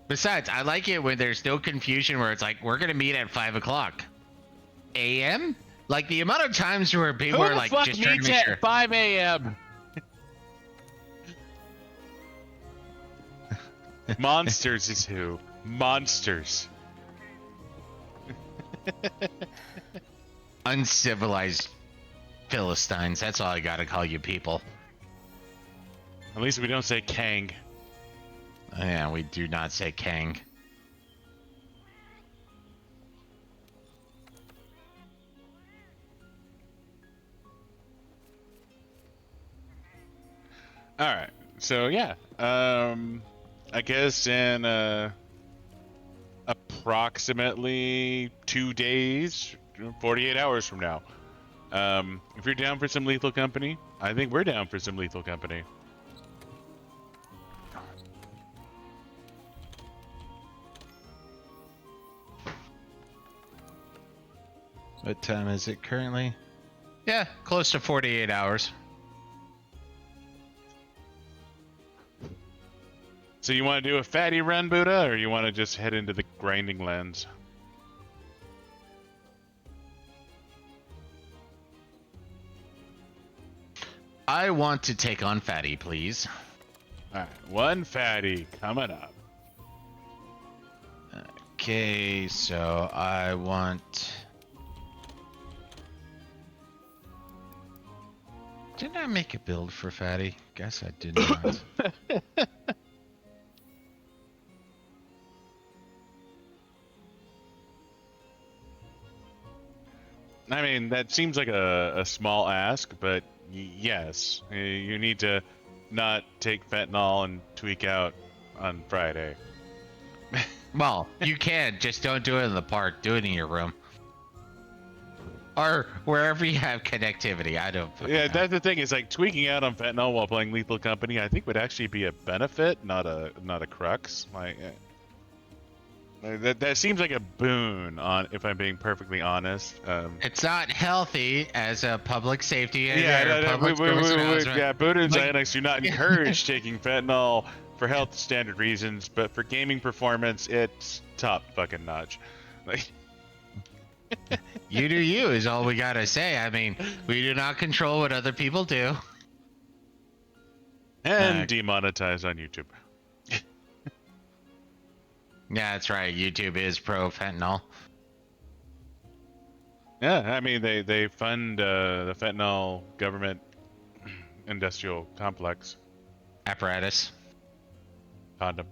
Besides, I like it when there's no confusion where it's like, we're gonna meet at 5 o'clock a.m. Like the amount of times where people Who are the like, fuck just trying to meets make at sure. 5 a.m.? Monsters is who? Monsters. Uncivilized Philistines. That's all I gotta call you people. At least we don't say Kang. Yeah, we do not say Kang. All right. So yeah, I guess in approximately 2 days, 48 hours from now. If you're down for some lethal company, I think we're down for some lethal company. What time is it currently? Yeah, close to 48 hours. So you want to do a fatty run, Buddha, or you want to just head into the grinding lands? I want to take on Fatty, please. All right, one fatty coming up. Okay, so I want... Didn't I make a build for Fatty? Guess I did not. I mean, that seems like a small ask, but yes, you need to not take fentanyl and tweak out on Friday. Well, you can, just don't do it in the park. Do it in your room. Or wherever you have connectivity. I don't fucking Yeah, know. that's the thing. Is like tweaking out on fentanyl while playing Lethal Company. I think would actually be a benefit, not a crux. Like that seems like a boon. On if I'm being perfectly honest. It's not healthy as a public safety Yeah, public service announcement. yeah. Buddha and Like- Xanax do not encourage taking fentanyl for health standard reasons, but for gaming performance, it's top fucking notch. Like. You do you is all we gotta say. I mean, we do not control what other people do. And demonetized on YouTube. Yeah, that's right. YouTube is pro fentanyl. Yeah, I mean they fund the fentanyl government industrial complex. Apparatus. Condom.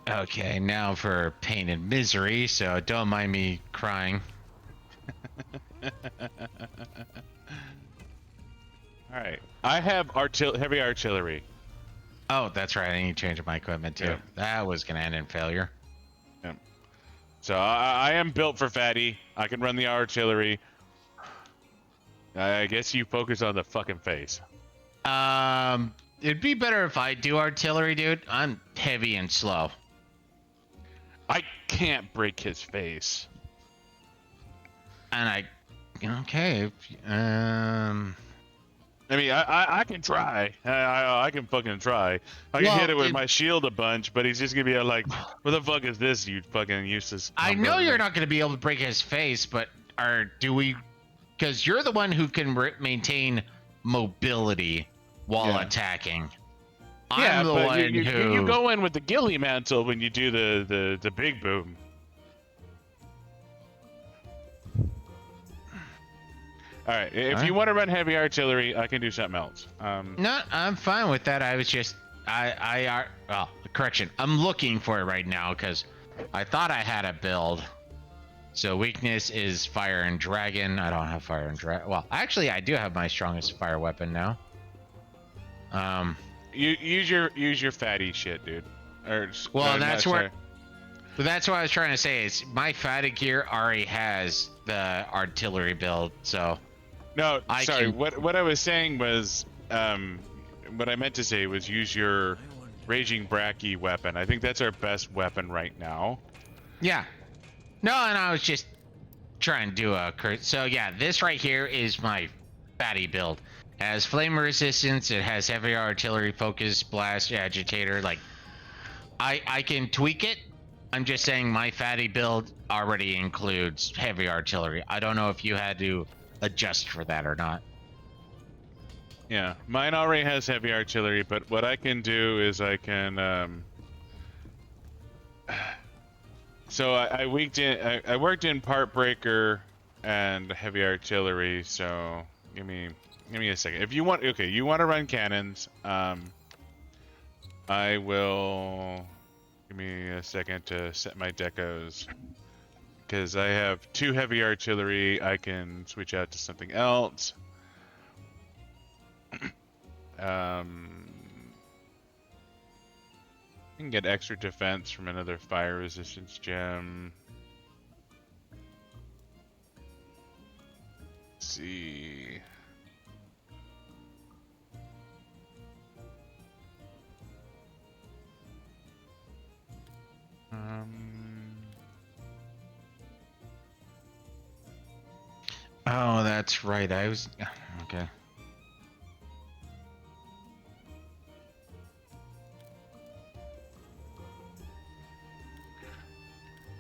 Okay, now for pain and misery, so don't mind me crying. All right, I have heavy artillery. Oh, that's right. I need to change my equipment too. Yeah. That was gonna end in failure. Yeah. So I am built for fatty. I can run the artillery. I guess you focus on the fucking face. It'd be better if I do artillery, dude. I'm heavy and slow. I can't break his face. And okay. I mean, I can try. I can fucking try. I can hit it with my shield a bunch, but he's just gonna be like, "What the fuck is this? You fucking useless." I know you're not gonna be able to break his face, but do we? Because you're the one who can maintain mobility while attacking. Yeah, I'm the but one you who go in with the ghillie mantle when you do the big boom. All right, if you want to run heavy artillery, I can do something else. No, I'm fine with that. I was just well, correction. I'm looking for it right now because I thought I had a build. So weakness is fire and dragon. I don't have fire and dragon. Well, actually, I do have my strongest fire weapon now. You use your fatty shit, dude. Well, that's where. But that's what I was trying to say. Is my fatty gear already has the artillery build, so. No, sorry. What I was saying was, what I meant to say was use your raging bracky weapon. I think that's our best weapon right now. Yeah. No, and I was just trying to do a so yeah, this right here is my fatty build. It has flame resistance, it has heavy artillery focus, blast, agitator, like I can tweak it. I'm just saying my fatty build already includes heavy artillery. I don't know if you had to adjust for that or not. Yeah, mine already has heavy artillery, but what I can do is I can so I worked in part breaker and heavy artillery, so give me a second. If you want, okay, you want to run cannons, I will give me a second to set my decos because I have 2 heavy artillery. I can switch out to something else. You can get extra defense from another fire resistance gem. Let's see. Oh, that's right. I was okay.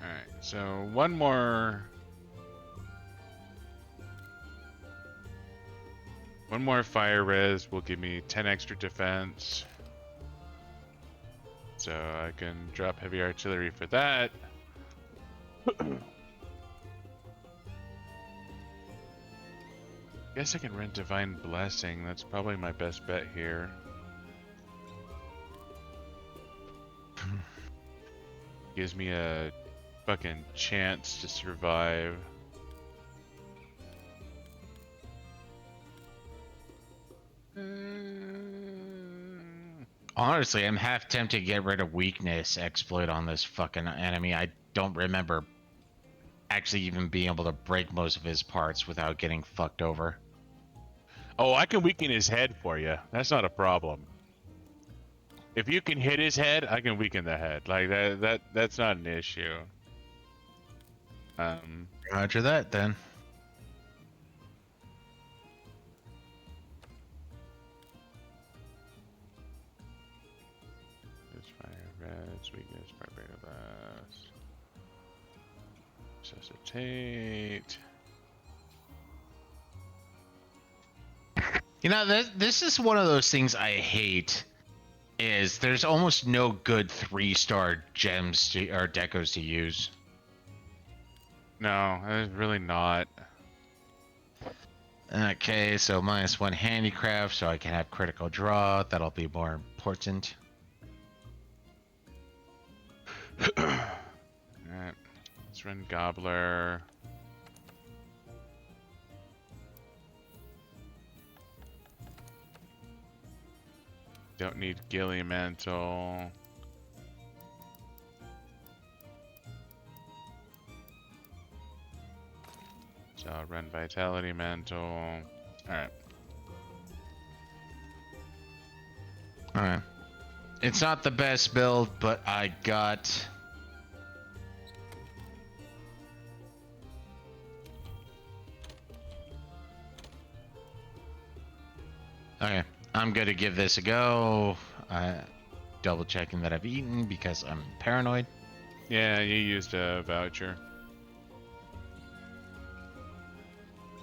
Alright, so one more fire res will give me 10 extra defense. So I can drop heavy artillery for that. Guess I can rent Divine Blessing. That's probably my best bet here. Gives me a fucking chance to survive. Honestly, I'm half tempted to get rid of weakness exploit on this fucking enemy. I don't remember actually even being able to break most of his parts without getting fucked over. Oh, I can weaken his head for you. That's not a problem. If you can hit his head, I can weaken the head. Like that's not an issue. Roger that then. This fire res, weakness, barbarian blast. Resuscitate. You know, this is one of those things I hate. Is there's almost no good 3-star gems or decos to use. No, there's really not. Okay, so -1 handicraft, so I can have critical draw. That'll be more important. Alright, let's run Gobbler. Don't need Gilly Mantle. So I'll run Vitality Mantle. Alright. Alright. It's not the best build, but I got... Okay, I'm gonna give this a go. Double checking that I've eaten because I'm paranoid. Yeah, you used a voucher.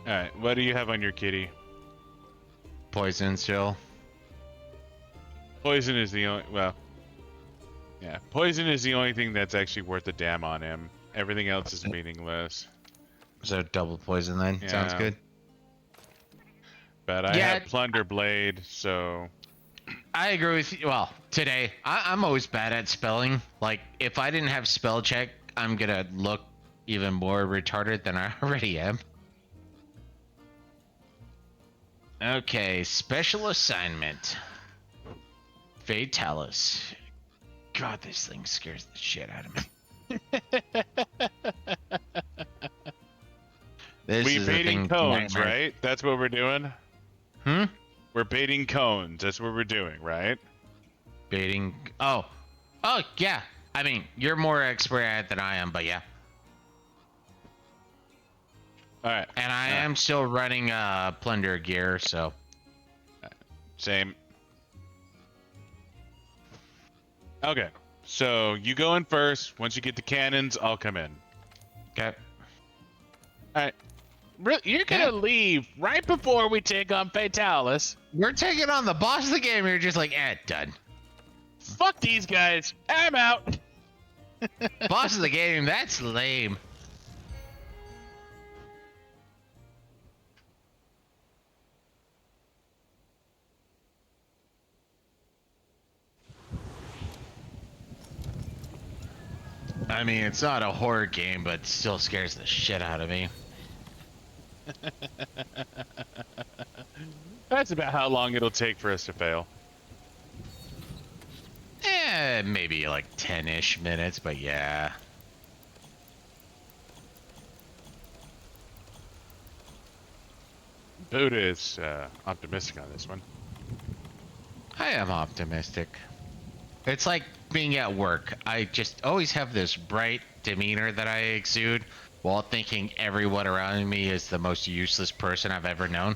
Alright, what do you have on your kitty? Poison still. Poison is the only... well... yeah, poison is the only thing that's actually worth a damn on him. Everything else is meaningless. So double poison then? Yeah. Sounds good. But I have Plunder Blade, so... I agree with you. Well, today, I'm always bad at spelling. Like, if I didn't have spell check, I'm gonna look even more retarded than I already am. Okay, special assignment. Fatalis. God, this thing scares the shit out of me. We baiting cones, right? That's what we're doing? Hmm? We're baiting cones. That's what we're doing, right? Baiting... Oh, yeah. I mean, you're more expert at it than I am, but yeah. Alright. And I am still running plunder gear, so... Same. Okay. So, you go in first. Once you get the cannons, I'll come in. Okay. Alright. You're gonna leave right before we take on Fatalis. We're taking on the boss of the game. You're just like, done. Fuck these guys. I'm out. Boss of the game, that's lame. I mean, it's not a horror game, but it still scares the shit out of me. That's about how long it'll take for us to fail. Maybe like 10-ish minutes, but yeah. Buddha is optimistic on this one. I am optimistic. It's like being at work. I just always have this bright demeanor that I exude while thinking everyone around me is the most useless person I've ever known.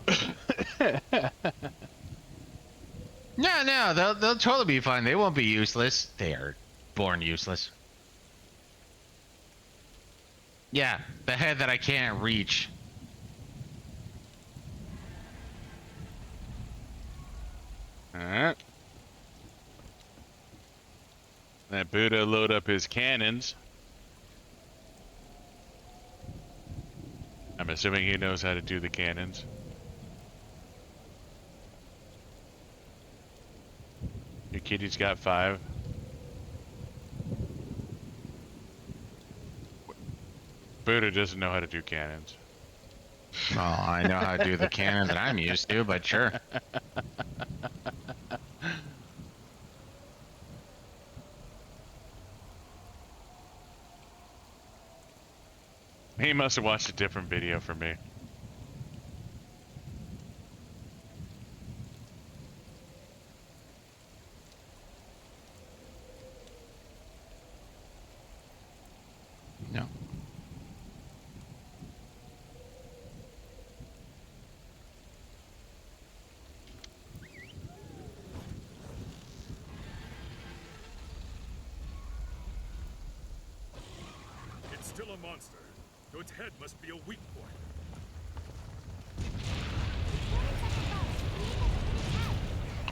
No, they'll totally be fine. They won't be useless. They are born useless. Yeah, the head that I can't reach. Alright. Let Buddha load up his cannons. I'm assuming he knows how to do the cannons. Your kitty's got 5. Buddha doesn't know how to do cannons. Well, I know how to do the cannon that I'm used to, but sure. He must have watched a different video from me. No. It's still a monster, though its head must be a weak point.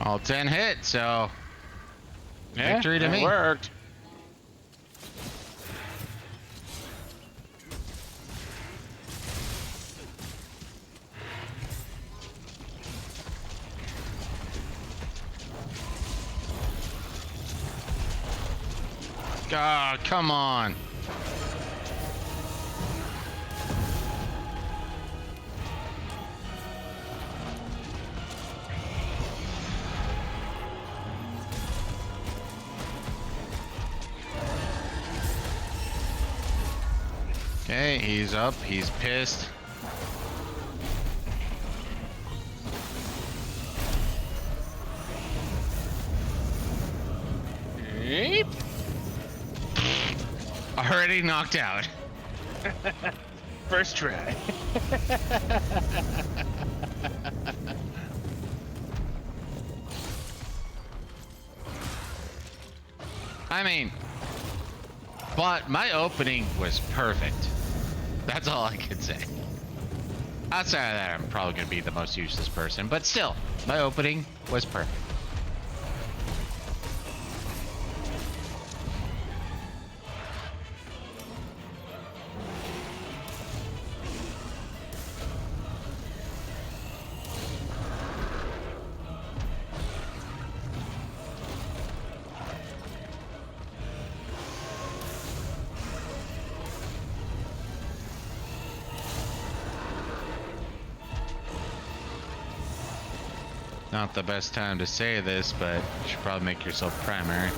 All 10 hit, so Yeah, victory to it me. worked. God, come on. Okay, he's up. He's pissed. Yeep. Already knocked out. First try. I mean, but my opening was perfect. That's all I can say. Outside of that, I'm probably going to be the most useless person, but still, my opening was perfect. Not the best time to say this, but you should probably make yourself primary.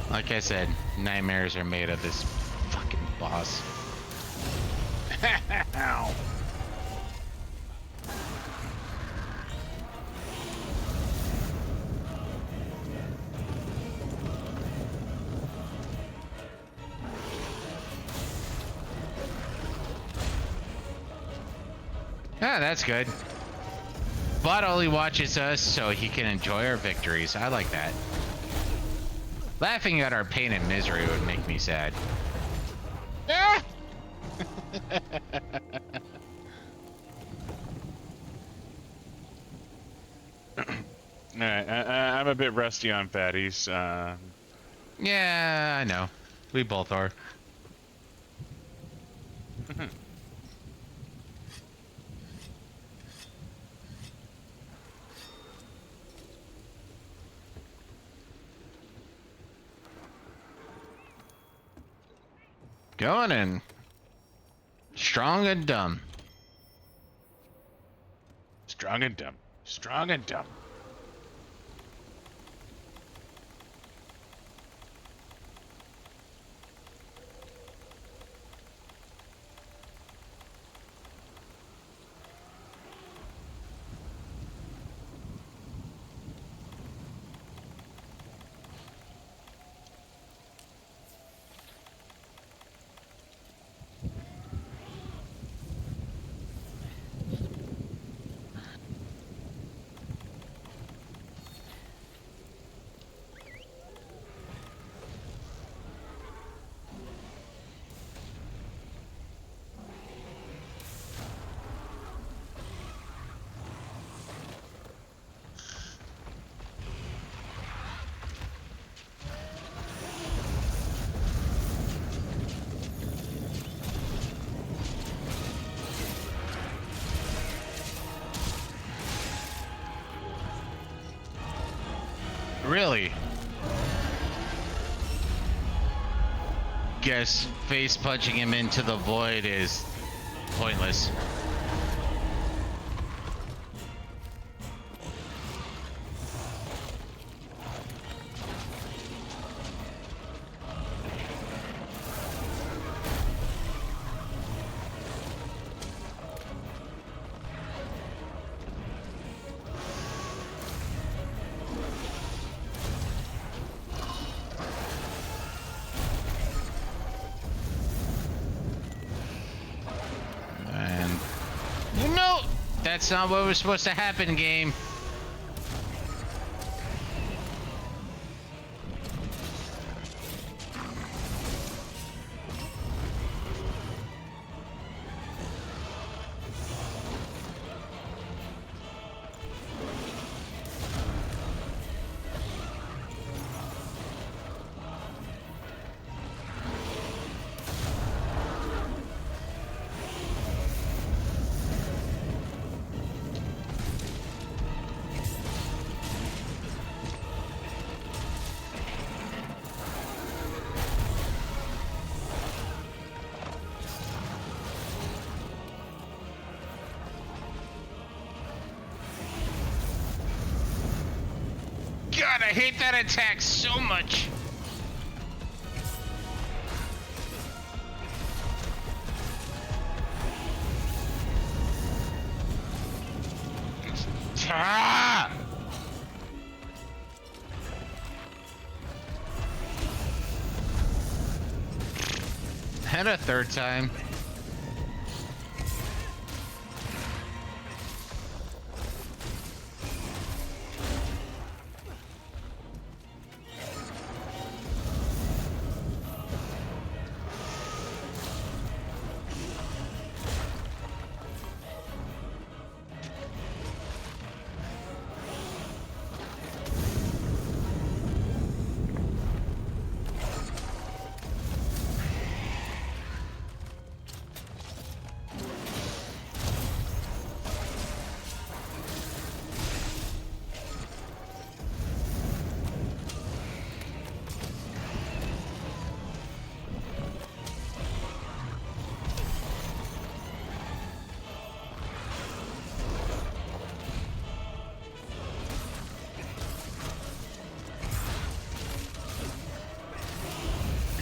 Like I said, nightmares are made of this fucking boss. Ow. Yeah, that's good. Bot only watches us so he can enjoy our victories. I like that. Laughing at our pain and misery would make me sad. Ah! Alright, I'm a bit rusty on fatties. Yeah, I know. We both are. Going in. Strong and dumb. Strong and dumb. Strong and dumb. Really? Guess face punching him into the void is pointless. No! That's not what was supposed to happen, game. God, I hate that attack so much. Ah! And a third time.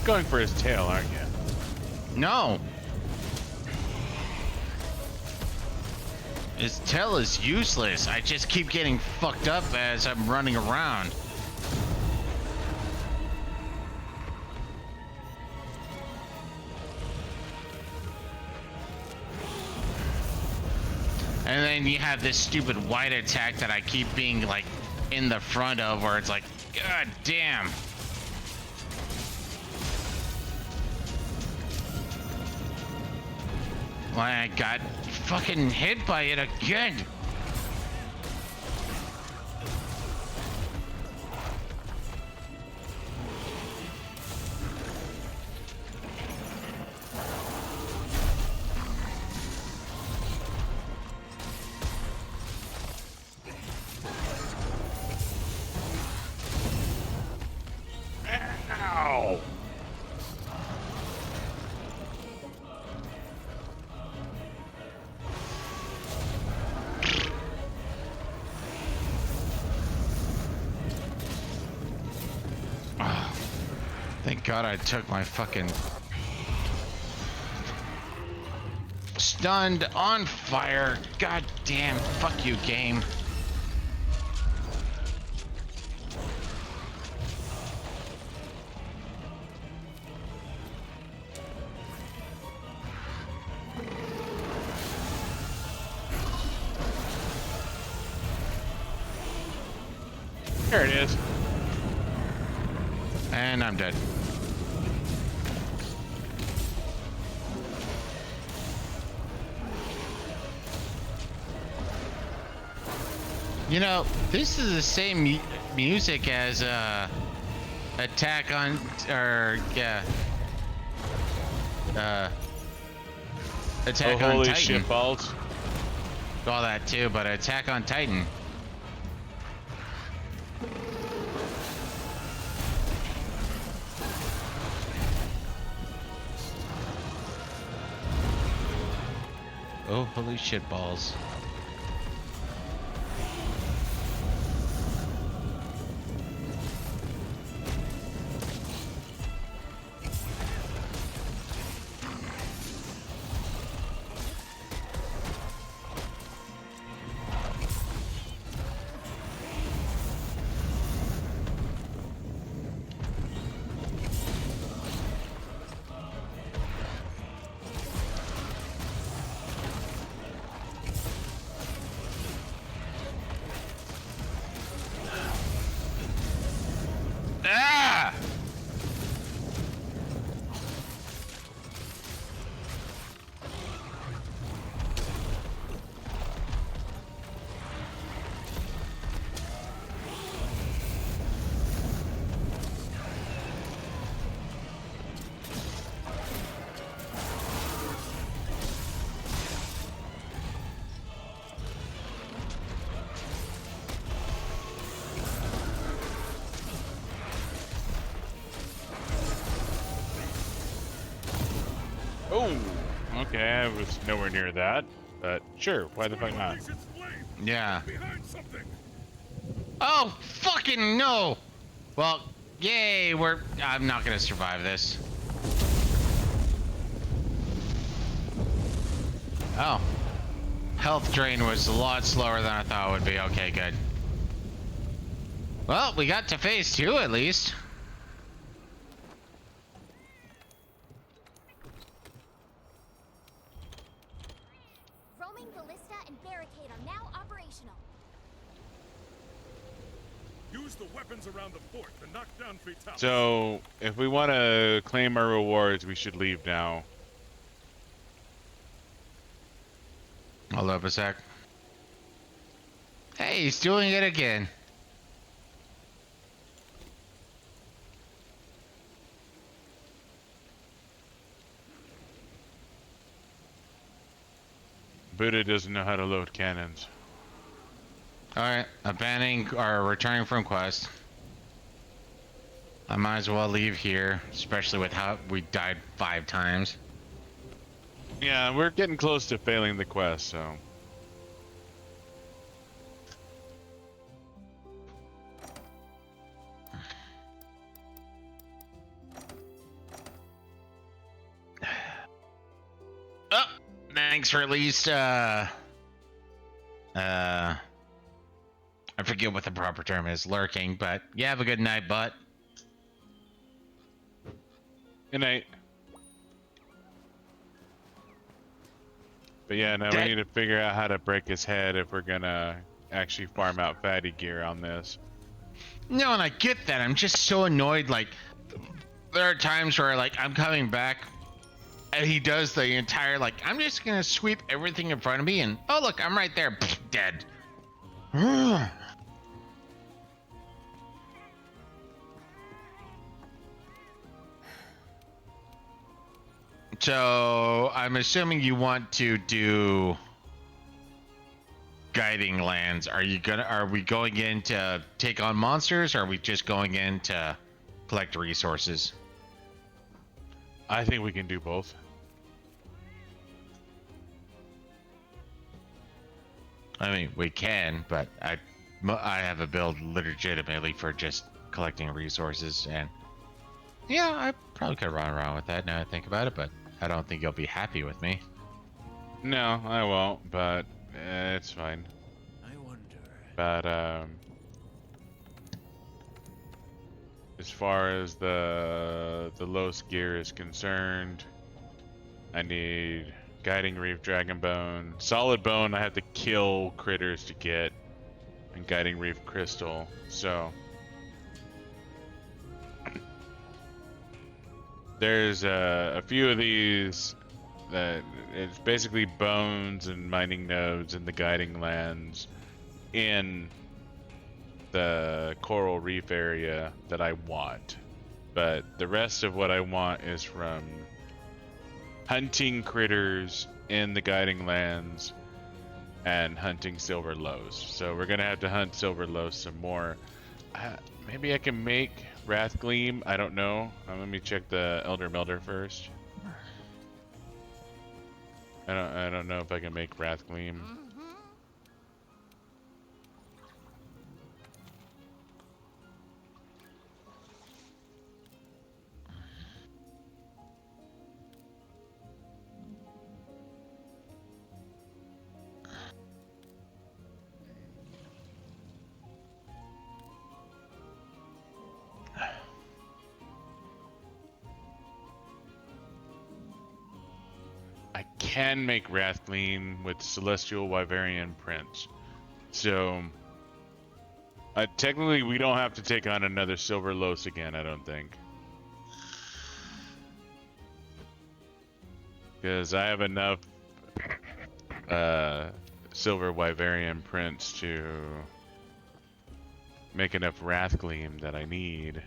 Going for his tail, aren't you? No. His tail is useless. I just keep getting fucked up as I'm running around. And then you have this stupid white attack that I keep being like in the front of, where it's like, God damn. Why I got fucking hit by it again. Thank God I took my fucking stunned on fire. God damn, fuck you, game. There it is. And I'm dead. You know, this is the same music as Attack on, or yeah, Attack on Holy Titan. shit balls. All that too, but Attack on Titan. Oh, holy shit balls. Ah! Oh, okay, I was nowhere near that, but sure, why the fuck not? Unleash its flame! Yeah. Behind something! Oh, fucking no! Well, yay, I'm not gonna survive this. Oh. Health drain was a lot slower than I thought it would be. Okay, good. Well, we got to phase 2 at least. Roaming ballista and barricade are now operational. Use the weapons around the fort to knock down Rathalos. So, if we want to claim our rewards, we should leave now. Hold up a sec. Hey, he's doing it again. Buddha doesn't know how to load cannons. Alright, abandoning or returning from quest. I might as well leave here, especially with how we died 5 times. Yeah, we're getting close to failing the quest, so. Oh, thanks for at least, I forget what the proper term is, lurking, but you have a good night, butt. Good night. But yeah, now Dead. we need to figure out how to break his head if we're gonna actually farm out fatty gear on this. No, and I get that. I'm just so annoyed. Like, there are times where, like, I'm coming back, and he does the entire, like, I'm just gonna sweep everything in front of me, and oh look, I'm right there, pfft, dead. So I'm assuming you want to do guiding lands. Are we going in to take on monsters, or are we just going in to collect resources? I think we can do both. I mean, we can, but I have a build legitimately for just collecting resources, and Yeah, I probably could run around with that now I think about it, but I don't think you'll be happy with me. No, I won't, but it's fine. I wonder. But as far as the Los gear is concerned, I need Guiding Reef, Dragon Bone, Solid Bone. I have to kill critters to get, and Guiding Reef Crystal. So there's a few of these that it's basically bones and mining nodes in the Guiding Lands in the Coral Reef area that I want. But the rest of what I want is from hunting critters in the Guiding Lands and hunting Silver Lows. So we're gonna have to hunt Silver Lows some more. Maybe I can make Wrath Gleam. I don't know. Let me check the Elder Melder first. I don't know if I can make Wrath Gleam. I can make Wrath Gleam with Celestial Wyverian Prince. So technically we don't have to take on another Silver Los again, I don't think. Because I have enough Silver Wyverian Prince to make enough Wrath Gleam that I need.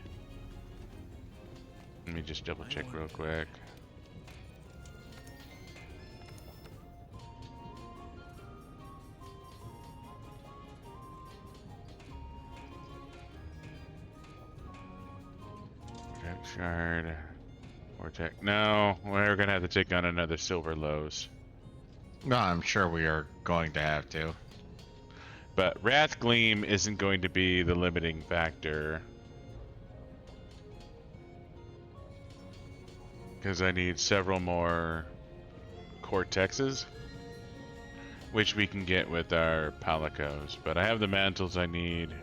Let me just double check real quick. Vortex Shard. Vortex. No, we're gonna have to take on another Silver Lows. No, I'm sure we are going to have to. But Wrath Gleam isn't going to be the limiting factor. Because I need several more Cortexes, which we can get with our Palicos. But I have the mantles I need.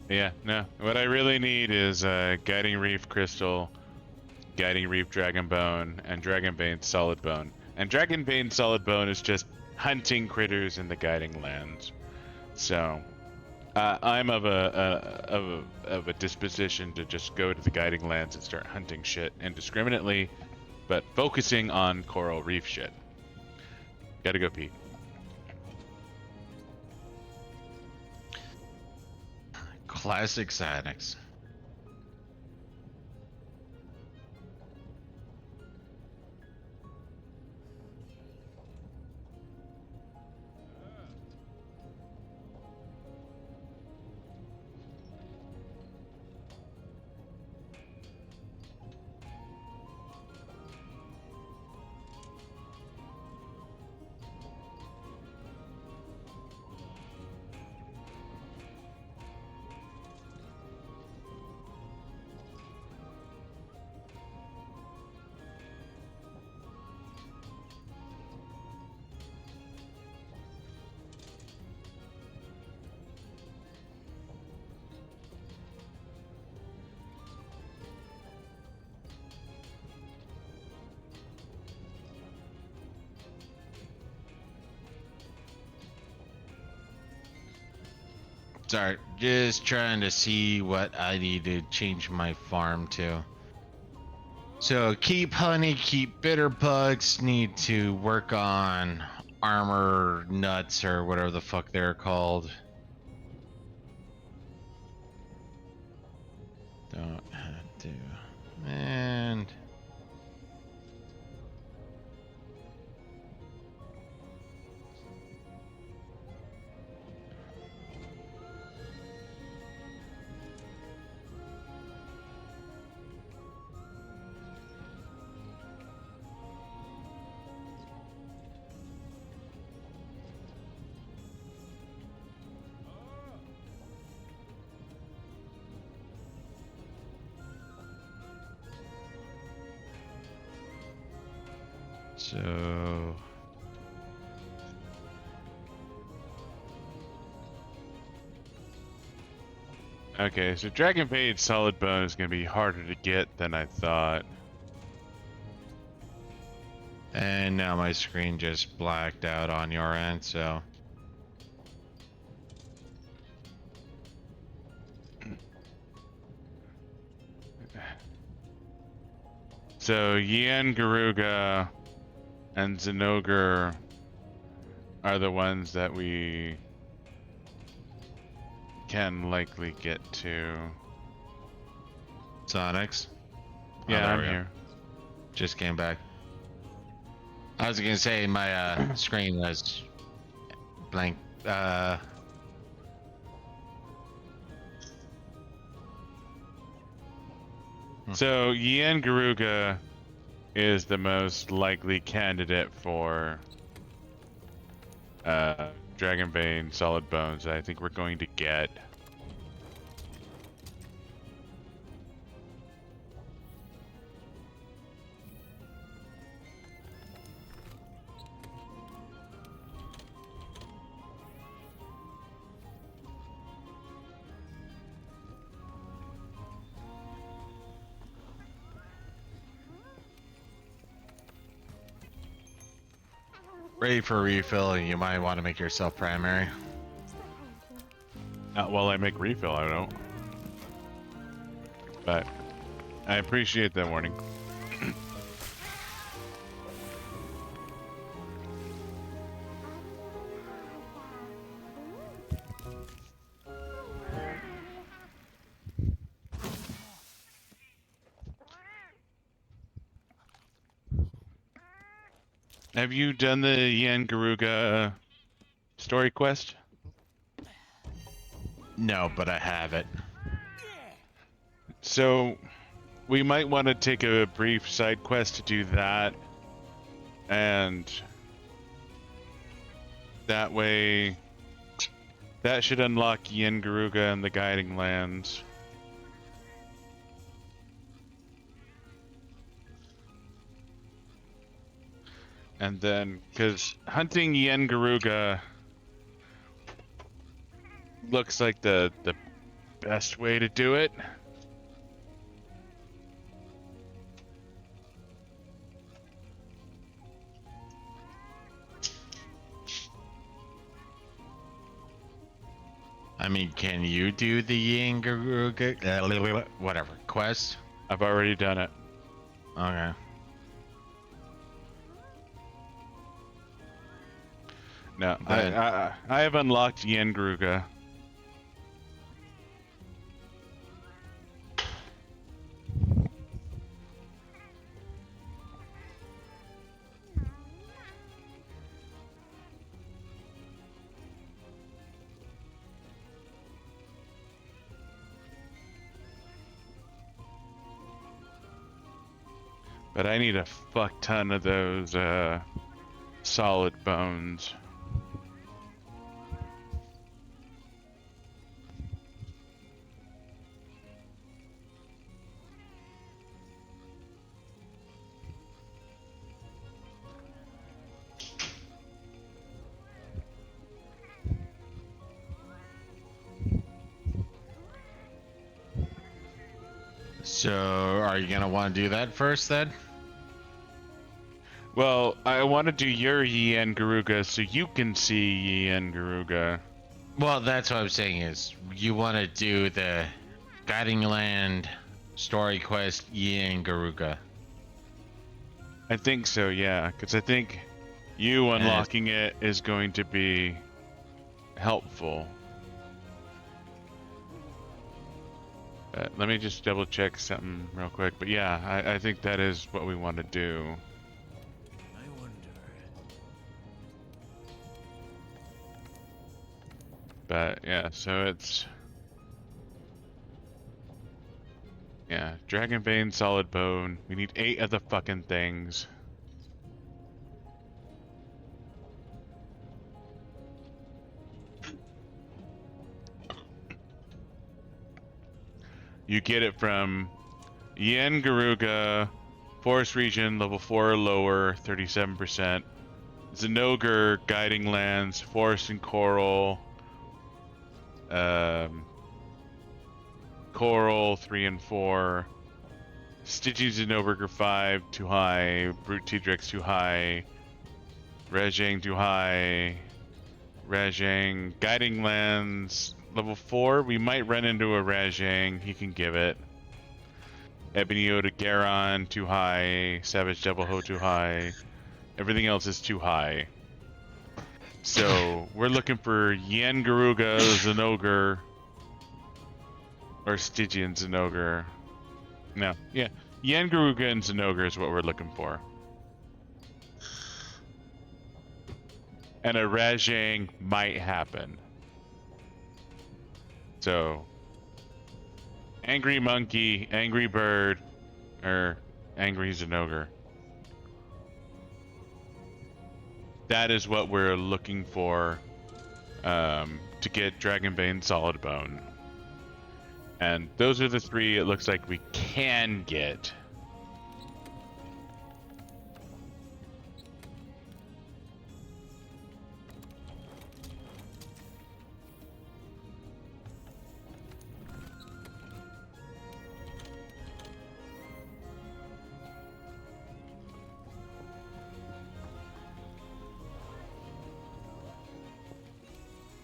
Yeah, no. What I really need is Guiding Reef Crystal, Guiding Reef Dragon Bone, and Dragonbane Solid Bone. And Dragonbane Solid Bone is just hunting critters in the Guiding Lands. So I'm of a disposition to just go to the Guiding Lands and start hunting shit indiscriminately, but focusing on Coral Reef shit. Gotta go pee. Classic Xanax. Sorry, just trying to see what I need to change my farm to. So keep honey, keep bitter bugs, need to work on armor nuts or whatever the fuck they're called. Don't have to. And So Okay, so Dragonbane Solid Bone is going to be harder to get than I thought. and now my screen just blacked out on your end, so So Yian Garuga and Zenogre are the ones that we can likely get to. Sonics. Yeah, there I'm we go. here. Just came back. I was gonna say my screen was blank. So Yian Garuga is the most likely candidate for Dragonbane Solid Bones that I think we're going to get. Ready for refill. You might want to make yourself primary. Not while I make refill, I don't. But I appreciate that warning. Have you done the Yian Garuga story quest? No, but I have it. So we might want to take a brief side quest to do that, and that way that should unlock Yian Garuga and the Guiding Lands. And then, because hunting Yian Garuga looks like the best way to do it. I mean, can you do the Yingaruga whatever quest? I've already done it. Okay. No, Then- I have unlocked Yian Garuga. But I need a fuck ton of those solid bones. So, are you gonna want to do that first then? Well, I want to do your Yian Garuga so you can see Yian Garuga. Well, that's what I'm saying is you want to do the Guiding Land story quest Yingaruga. I think so, yeah, because I think you unlocking it is going to be helpful. Let me just double check something real quick. But yeah, I think that is what we want to do. I wonder. But yeah, so it's... Yeah, Dragonbane, Solid Bone. We need 8 of the fucking things. You get it from Yian Garuga, Forest region, level 4 or lower, 37%. Zinogre, guiding lands, forest and coral. Coral, 3 and 4. Stygian Zinogre, 5, too high. Brute T-Drex, too high. Rajang, too high. Rajang, guiding lands, level 4. We might run into a Rajang. He can give it. Ebony Oda Garon, too high. Savage Devil Ho, too high. Everything else is too high. So we're looking for Yen Garuga, Zinogre, or Stygian Zinogre. No, yeah. Yen Garuga and Zinogre is what we're looking for. And a Rajang might happen. So, Angry Monkey, Angry Bird, or Angry Zinogre. That is what we're looking for to get Dragonbane Solid Bone. And those are the 3 it looks like we can get.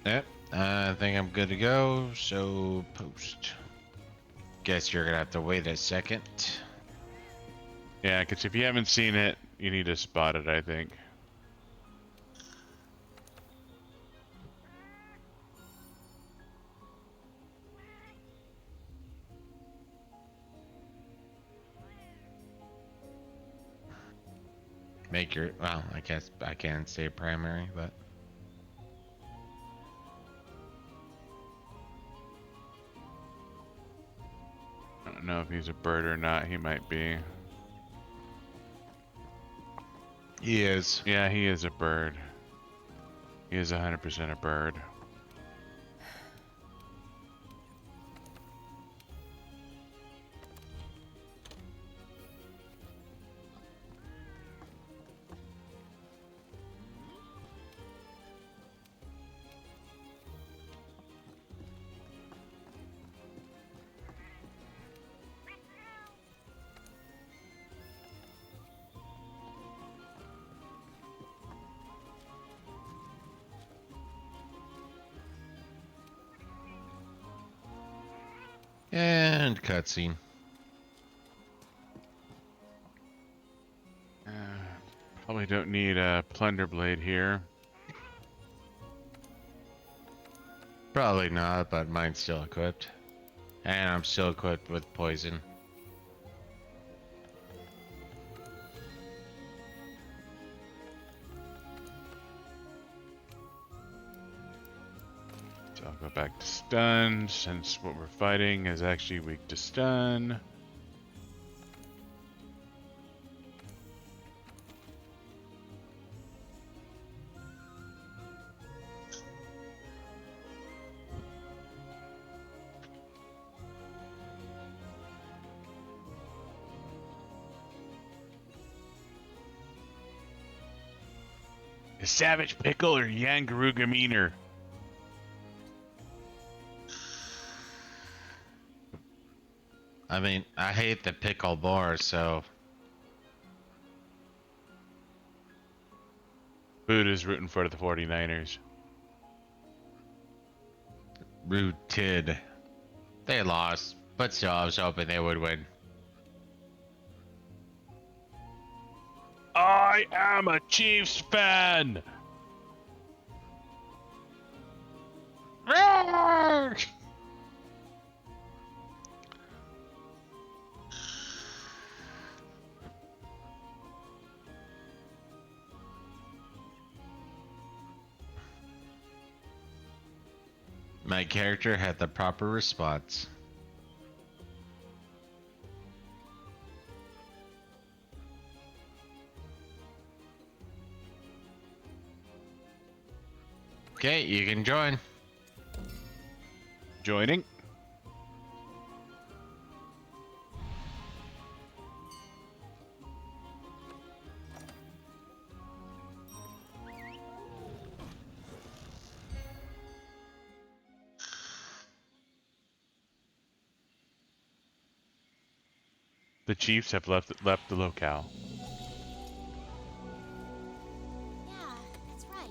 Yep, I think I'm good to go, so post. Guess you're gonna have to wait a second. Yeah, because if you haven't seen it, you need to spot it, I think. Make your, well, I guess I can't say primary, but. I don't know if he's a bird or not. He might be. He is. Yeah, he is a bird. He is 100% a bird. And cutscene. Probably don't need a plunder blade here. Probably not, but mine's still equipped. And I'm still equipped with poison. So I'll go back to stun, since what we're fighting is actually weak to stun. Is Savage Pickle or Yangaruga meaner? I mean, I hate the pickle more, so. Buddha's rooting for the 49ers. Rooted. They lost, but still, I was hoping they would win. I am a Chiefs fan! Roar! My character had the proper response. Okay, you can join. Joining. The chiefs have left the locale. Yeah, that's right.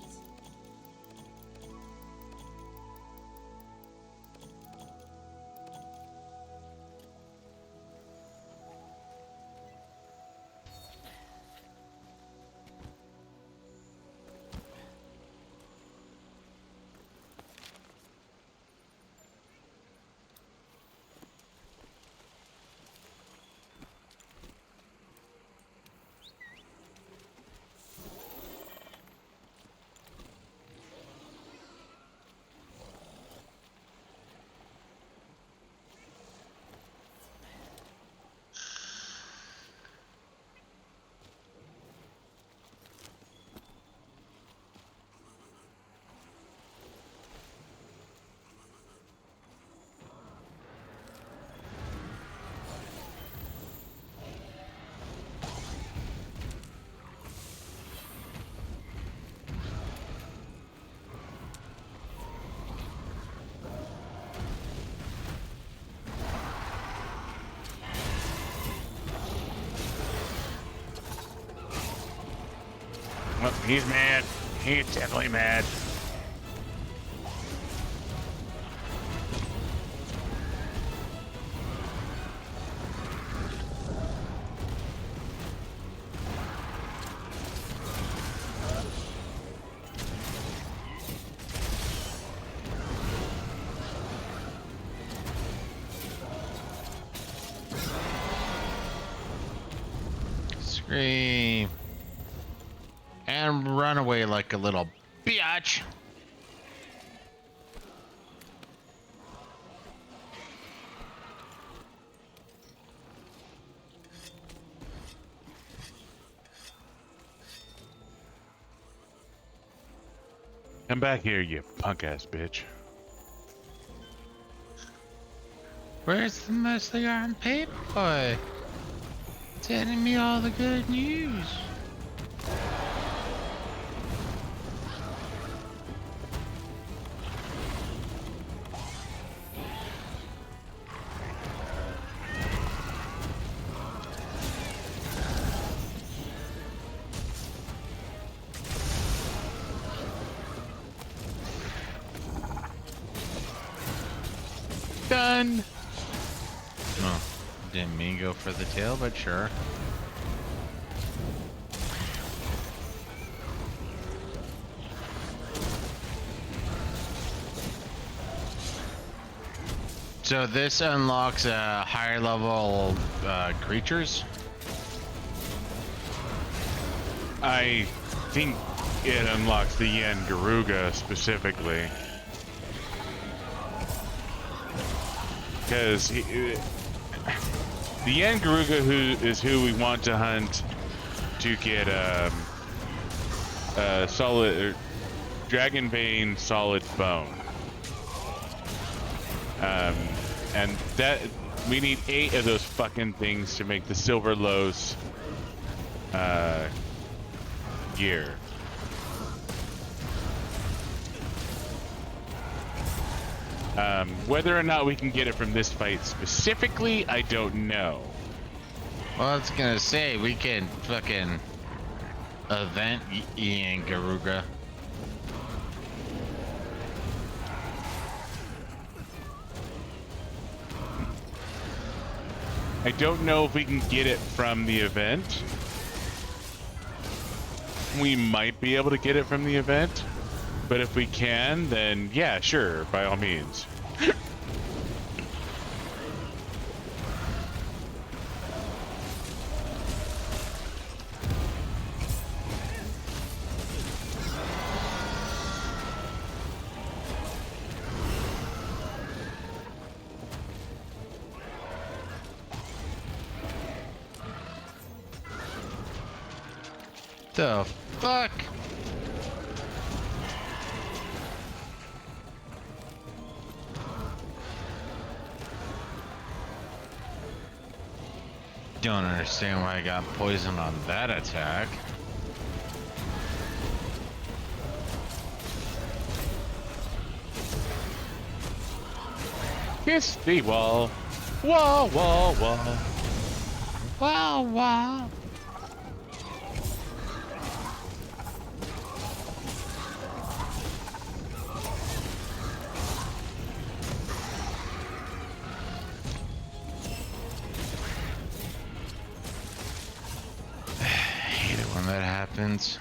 Well, he's mad. He's definitely mad. Scream. And run away like a little biatch. Come back here, you punk-ass bitch. Where's the mostly iron paper boy? Telling me all the good news. Done. Oh, didn't mean go for the tail, but sure. So this unlocks higher level creatures. I think it unlocks the Yen Garuga specifically. Because the Yen Garuga who we want to hunt to get solid Dragonbane solid bone. And that we need 8 of those fucking things to make the Silver Los gear. Whether or not we can get it from this fight specifically, I don't know. Well, I was gonna say we can fucking event Ian Garuga. I don't know if we can get it from the event. We might be able to get it from the event, but if we can, then yeah, sure, by all means. The fuck? Don't understand why I got poisoned on that attack. Kiss the wall. Wall, wall, wall. Wow, wow. I hate it when that happens.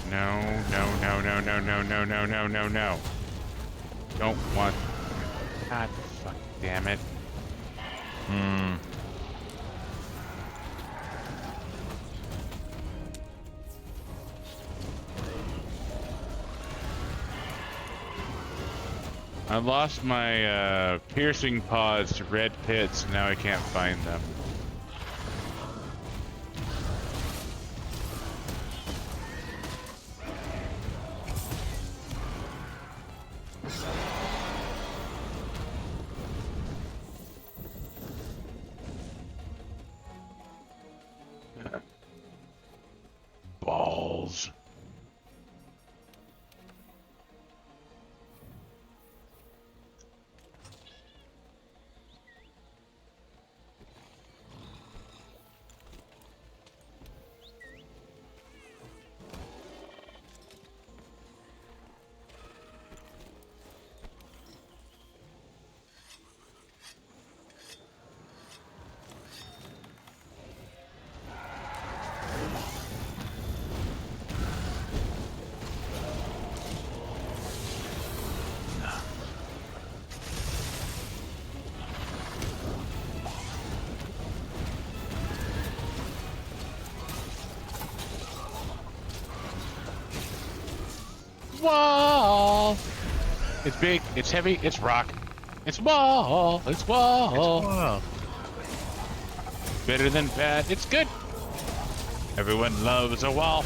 No, no, no, no, no, no, no, no, no, no, no. Don't want. God fuck damn it. I lost my piercing paws to red pits, and now I can't find them. Balls. Wall. It's big. It's heavy. It's rock. It's wall. It's wall. Whoa. Better than bad. It's good. Everyone loves a wall.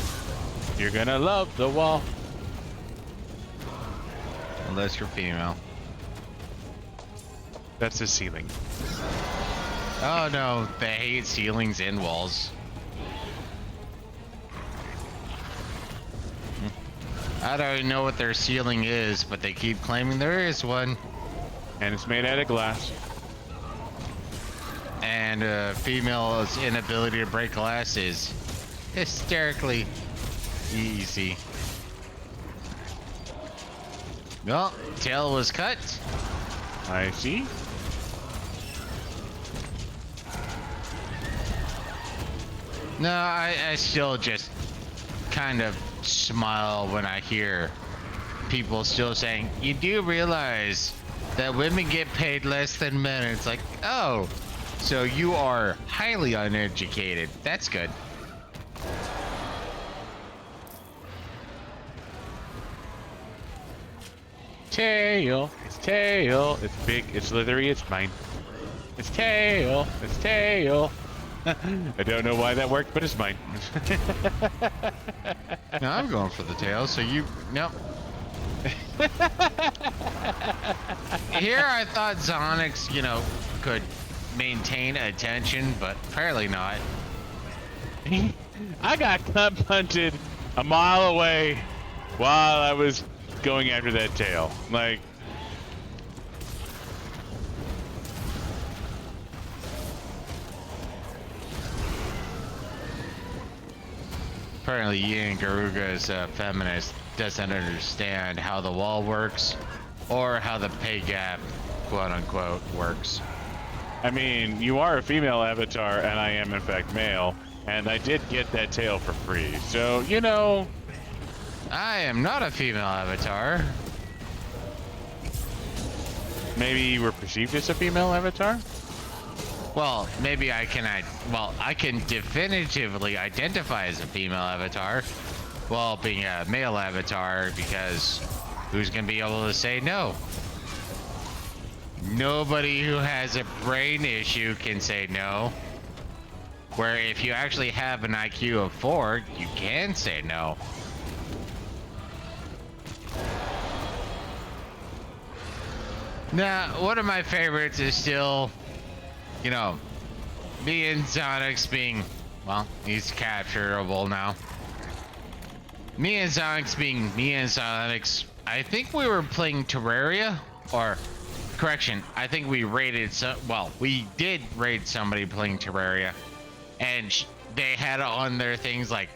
You're gonna love the wall. Unless you're female. That's a ceiling. Oh no, they hate ceilings and walls. I don't even know what their ceiling is, but they keep claiming there is one. And it's made out of glass. And a female's inability to break glass is hysterically easy. Well, tail was cut. I see. No, I still just kind of smile when I hear people still saying, you do realize that women get paid less than men. It's like, oh, so you are highly uneducated. That's good. Tail. It's tail. It's big. It's slithery. It's mine. It's tail. It's tail. I don't know why that worked, but it's mine. No, I'm going for the tail, so you... Nope. Here I thought Zonix, you know, could maintain attention, but apparently not. I got cut punted a mile away while I was going after that tail. Like... Apparently Ian Garuga's feminist doesn't understand how the wall works or how the pay gap, quote unquote, works. I mean, you are a female avatar, and I am in fact male, and I did get that tail for free. So, you know... I am not a female avatar. Maybe you were perceived as a female avatar? Well, maybe I can definitively identify as a female avatar while being a male avatar, because who's gonna be able to say no? Nobody who has a brain issue can say no. Where if you actually have an IQ of 4, you can say no. Now, one of my favorites is still, you know, me and Zonix being well, he's capturable now. Me and Zonix being me and Zonix, I think we were playing Terraria, or correction, I think we raided we did raid somebody playing Terraria, and they had on their things like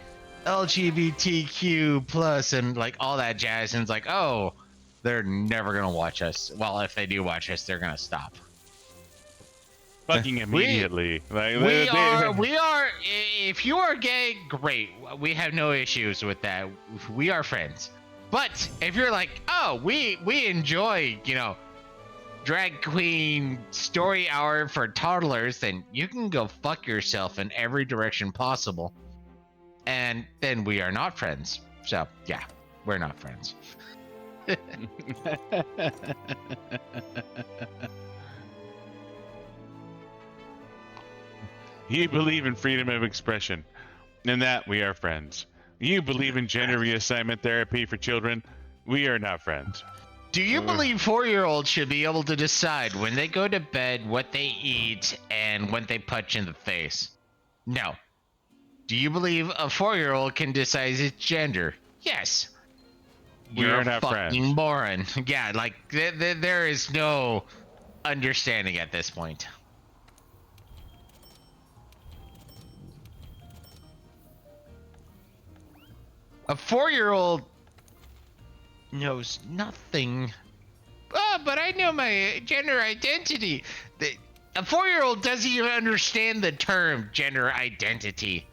LGBTQ plus and like all that jazz, and it's like, oh, they're never gonna watch us. Well, if they do watch us, they're gonna stop. Fucking immediately. We are. If you are gay, great. We have no issues with that. We are friends. But if you're like, oh, we enjoy, drag queen story hour for toddlers, then you can go fuck yourself in every direction possible. And then we are not friends. So yeah, we're not friends. You believe in freedom of expression. In that, we are friends. You believe in gender reassignment therapy for children. We are not friends. Do you believe 4-year-olds should be able to decide when they go to bed, what they eat, and when they punch in the face? No. Do you believe a 4-year-old can decide its gender? Yes. You're a fucking moron. Yeah, like there is no understanding at this point. A 4-year-old knows nothing. Oh, but I know my gender identity. A 4-year-old doesn't even understand the term gender identity.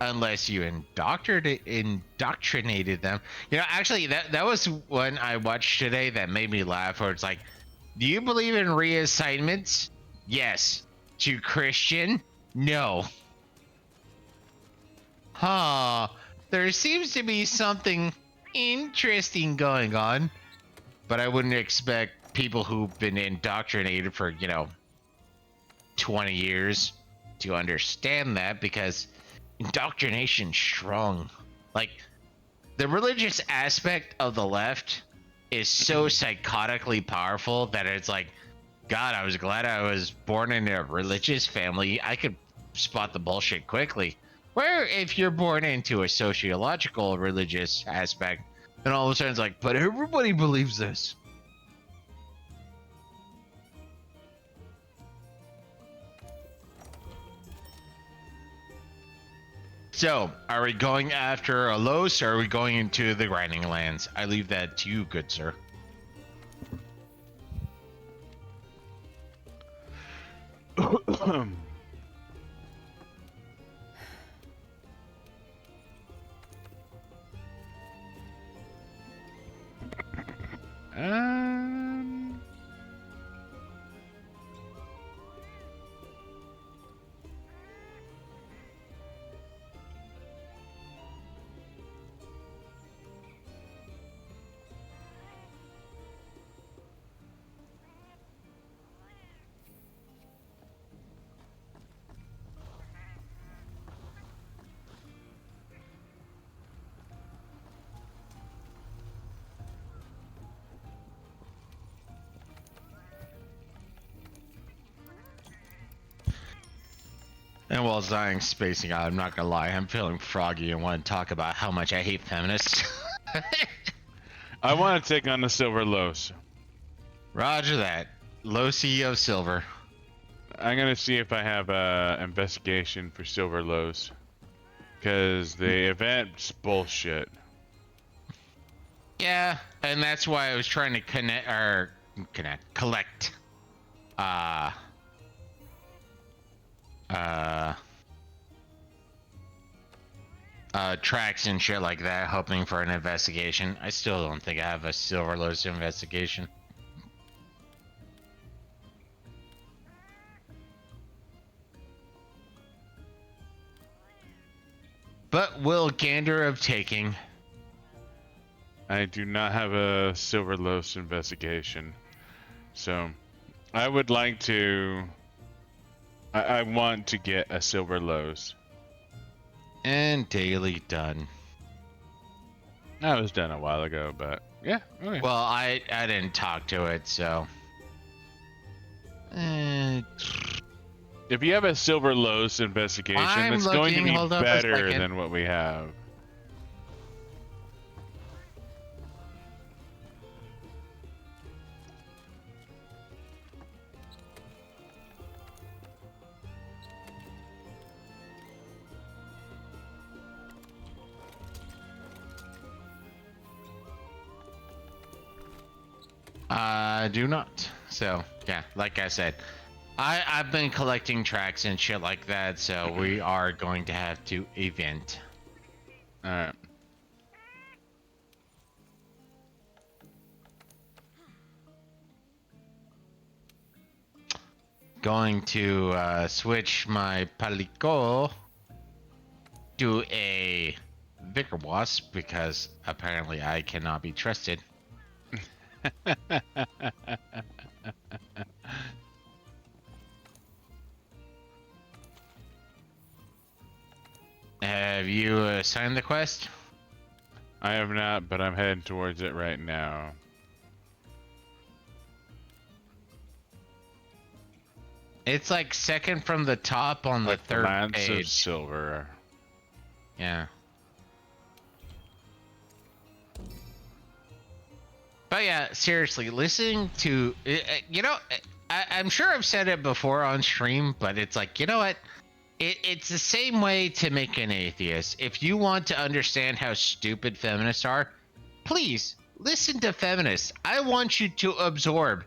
Unless you indoctrinated them. Actually, that was one I watched today that made me laugh, where it's like, do you believe in reassignments? Yes. To Christian? No. Huh. There seems to be something interesting going on. But I wouldn't expect people who've been indoctrinated for, 20 years to understand that, because indoctrination's strong. Like, the religious aspect of the left is so psychotically powerful that it's like, God, I was glad I was born in a religious family. I could spot the bullshit quickly. Where if you're born into a sociological religious aspect, then all of a sudden it's like, but everybody believes this. So, are we going after a Los, or are we going into the grinding lands? I leave that to you, good sir. Um, And while Zion's spacing out, I'm not gonna lie, I'm feeling froggy and want to talk about how much I hate feminists. I want to take on the Silver Los. Roger that. Losi of Silver. I'm gonna see if I have a investigation for Silver Los, because the event's bullshit. Yeah, and that's why I was trying to collect tracks and shit like that, hoping for an investigation. I still don't think I have a Silver Los investigation. But will Gander of Taking. I do not have a Silver Los investigation, so I would like to. I want to get a Silver Los. And daily done. That was done a while ago, but yeah. Okay. Well, I didn't talk to it, so. If you have a Silver Los investigation, I'm it's going to looking, be hold up a better second. than what we have. Do not. So, yeah, like I said, I've been collecting tracks and shit like that, so we are going to have to event. All right. Going to switch my Palico to a Vicar Wasp because apparently I cannot be trusted. Have you signed the quest? I have not, but I'm heading towards it right now. It's like second from the top on the Like third Lance of page. Silver. Yeah. But yeah, seriously, listening to, you know, I'm sure I've said it before on stream, but it's like, you know what? It's the same way to make an atheist. If you want to understand how stupid feminists are, please listen to feminists. I want you to absorb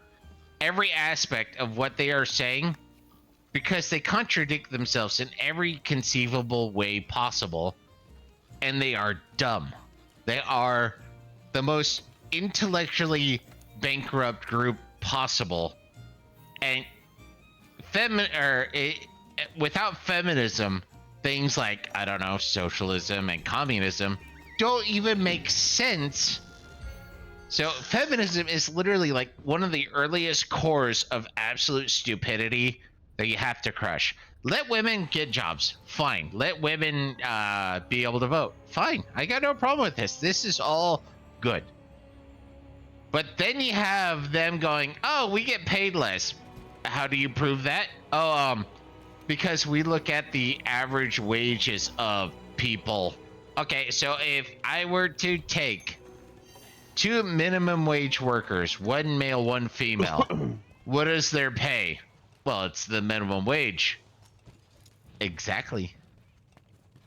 every aspect of what they are saying because they contradict themselves in every conceivable way possible, and they are dumb. They are the most intellectually bankrupt group possible, and without feminism, things like, I don't know, socialism and communism don't even make sense. So feminism is literally like one of the earliest cores of absolute stupidity that you have to crush. Let women get jobs, fine. Let women be able to vote, fine. I got no problem with this. This is all good. But then you have them going, oh, we get paid less. How do you prove that? Oh, because we look at the average wages of people. Okay, so if I were to take 2 minimum wage workers, 1 male, 1 female, what is their pay? Well, it's the minimum wage. Exactly.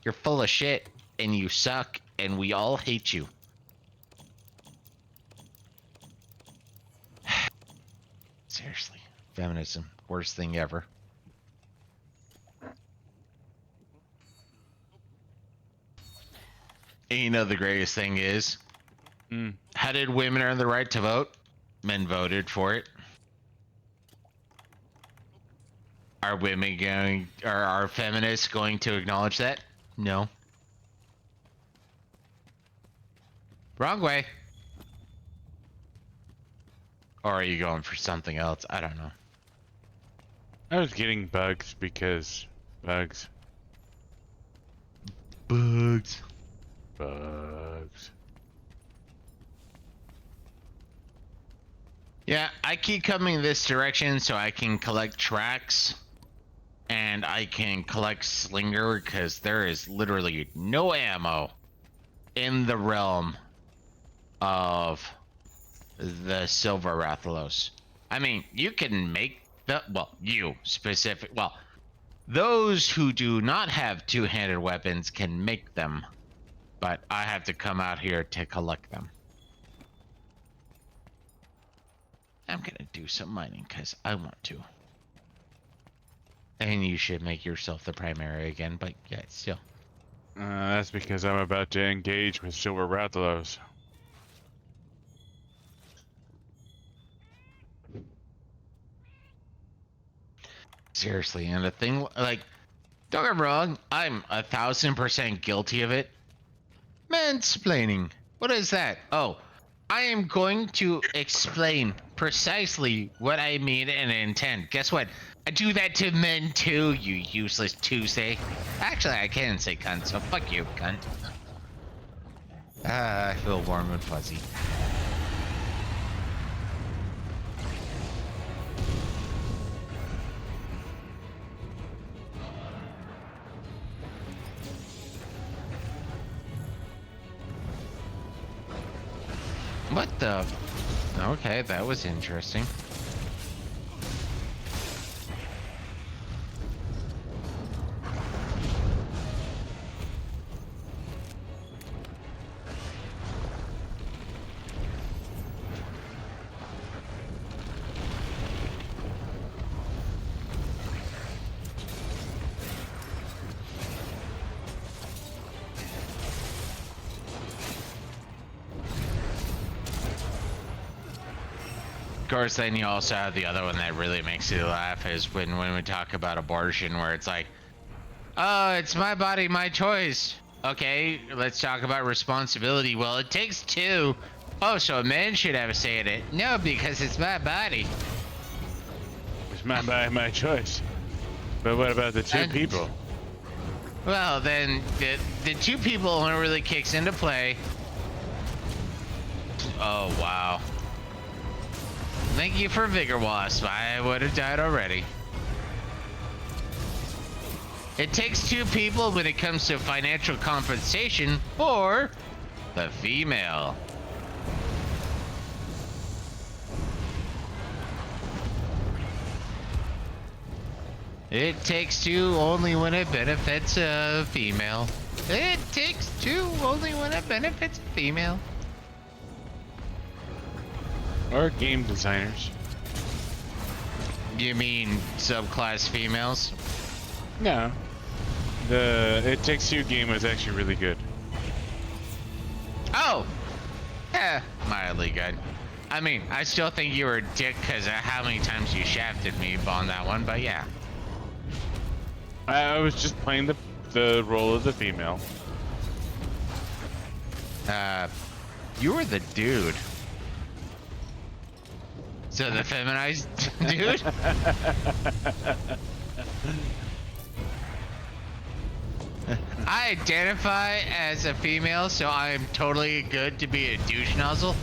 You're full of shit, and you suck, and we all hate you. Seriously, feminism, worst thing ever. And you know the greatest thing is, how did women earn the right to vote? Men voted for it. Are feminists going to acknowledge that? No. Wrong way. Or are you going for something else? I don't know. I was getting bugs because bugs. Bugs. Bugs. Yeah, I keep coming this direction so I can collect tracks and I can collect Slinger because there is literally no ammo in the realm of the Silver Rathalos. I mean, you can make those who do not have two-handed weapons can make them, but I have to come out here to collect them. I'm gonna do some mining because I want to. And you should make yourself the primary again, but yeah, still. That's because I'm about to engage with Silver Rathalos. Seriously, and the thing, like, don't get me wrong, I'm 1000% guilty of it. Mansplaining. What is that? Oh, I am going to explain precisely what I mean and intend. Guess what? I do that to men too, you useless Tuesday. Actually, I can say cunt, so fuck you, cunt. I feel warm and fuzzy. What the? Okay, that was interesting. Of course, then you also have the other one that really makes you laugh is when we talk about abortion, where it's like, oh, it's my body, my choice. Okay, let's talk about responsibility. Well, it takes two. Oh, so a man should have a say in it. No, because it's my body. It's my body, my choice. But what about the two And- people? Well, then the two people only really kicks into play. Oh, wow. Thank you for Vigor Wasp. I would have died already. It takes two people when it comes to financial compensation for the female. It takes two only when it benefits a female. It takes two only when it benefits a female. Or game designers. You mean subclass females? No. The It Takes Two game was actually really good. Oh! Mildly good. I mean, I still think you were a dick because of how many times you shafted me on that one, but yeah. I was just playing the role of the female. You were the dude. So the feminized dude? I identify as a female, so I am totally good to be a douche nozzle.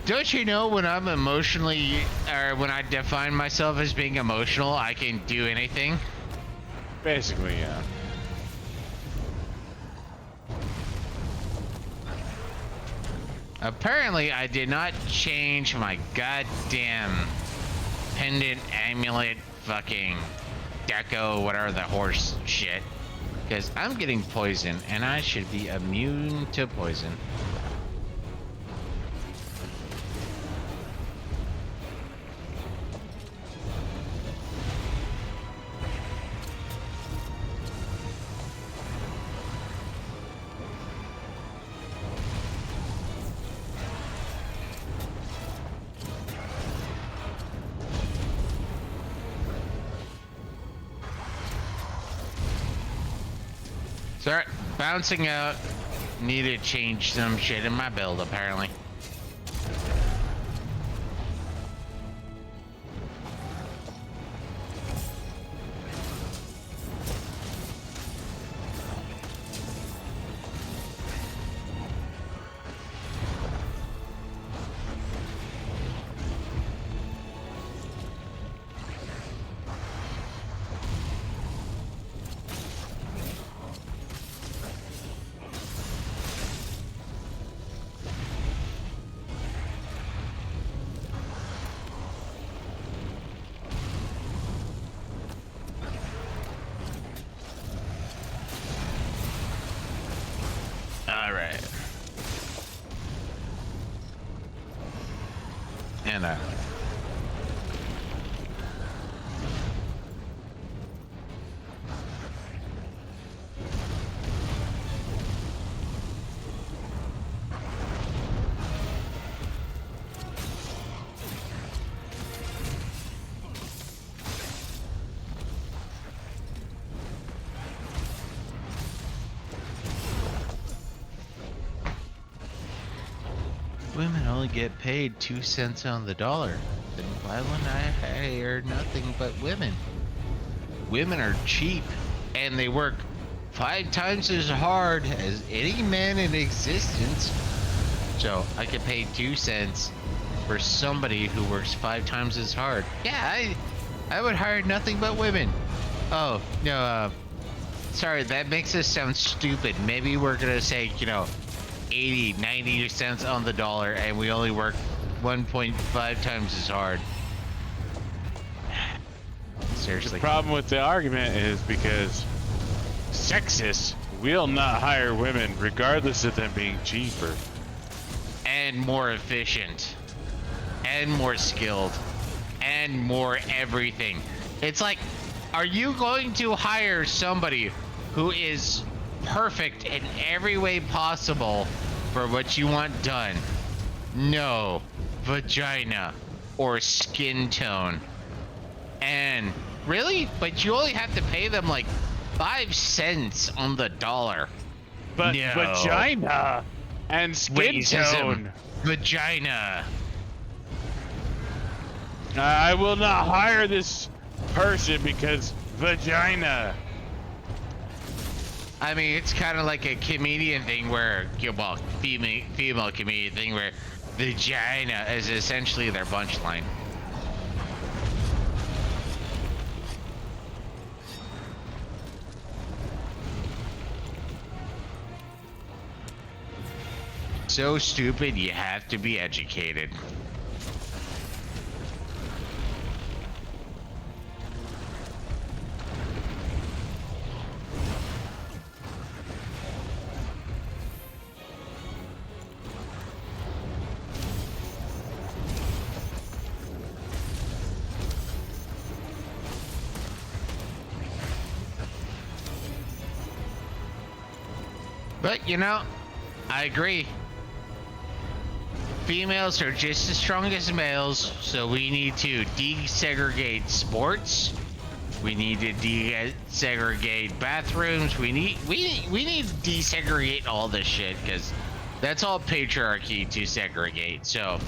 Don't you know when I'm emotionally, or when I define myself as being emotional, I can do anything? Basically, yeah. Apparently, I did not change my goddamn pendant, amulet, fucking deco, whatever the horse shit. Because I'm getting poisoned, and I should be immune to poison. Start bouncing out. Need to change some shit in my build, apparently. Alright. And women only get paid 2 cents on the dollar. Then why wouldn't I hire nothing but women? Women are cheap, and they work 5 times as hard as any man in existence. So I could pay 2 cents for somebody who works 5 times as hard. Yeah, I would hire nothing but women. Oh, no, sorry, that makes us sound stupid. Maybe we're gonna say, 80, 90 cents on the dollar, and we only work 1.5 times as hard. Seriously. The problem with the argument is because sexists will not hire women regardless of them being cheaper. And more efficient. And more skilled. And more everything. It's like, are you going to hire somebody who is perfect in every way possible for what you want done? No. Vagina or skin tone. And really? But you only have to pay them like 5 cents on the dollar. But No. vagina and skin Racism. tone. Vagina. I will not hire this person because vagina. I mean, it's kind of like a comedian thing where, well, female comedian thing where vagina is essentially their punchline. So stupid, you have to be educated. But, I agree. Females are just as strong as males, so we need to desegregate sports. We need to desegregate bathrooms. We need to desegregate all this shit, because that's all patriarchy to segregate. So,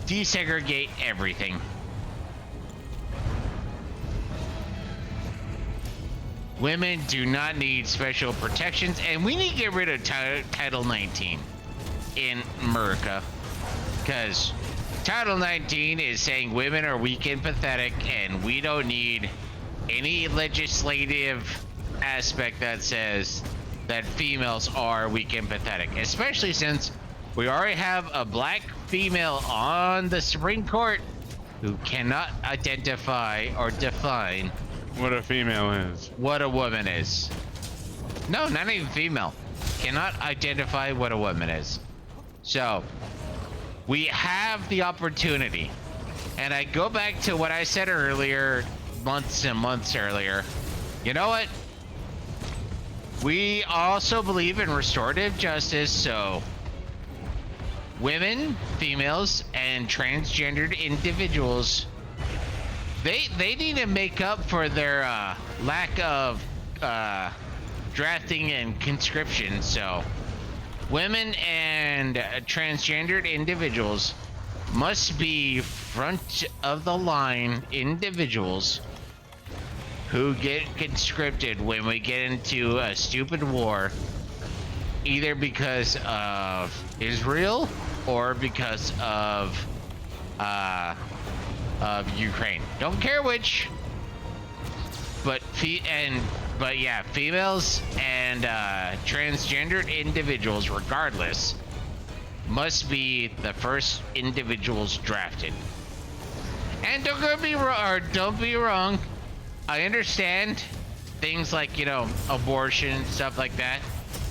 desegregate everything. Women do not need special protections, and we need to get rid of Title 19 in America, because Title 19 is saying women are weak and pathetic, and we don't need any legislative aspect that says that females are weak and pathetic, especially since we already have a black female on the Supreme Court who cannot identify or define What a female is. what a woman is. No, not even female. Cannot identify what a woman is. So, we have the opportunity. And I go back to what I said earlier, months and months earlier. You know what? We also believe in restorative justice, so women, females, and transgendered individuals, they need to make up for their lack of drafting and conscription. So women and transgendered individuals must be front of the line individuals who get conscripted when we get into a stupid war, either because of Israel or because of Ukraine. Don't care which, but yeah, females and transgendered individuals, regardless, must be the first individuals drafted. And don't be wrong. I understand things like, abortion, stuff like that.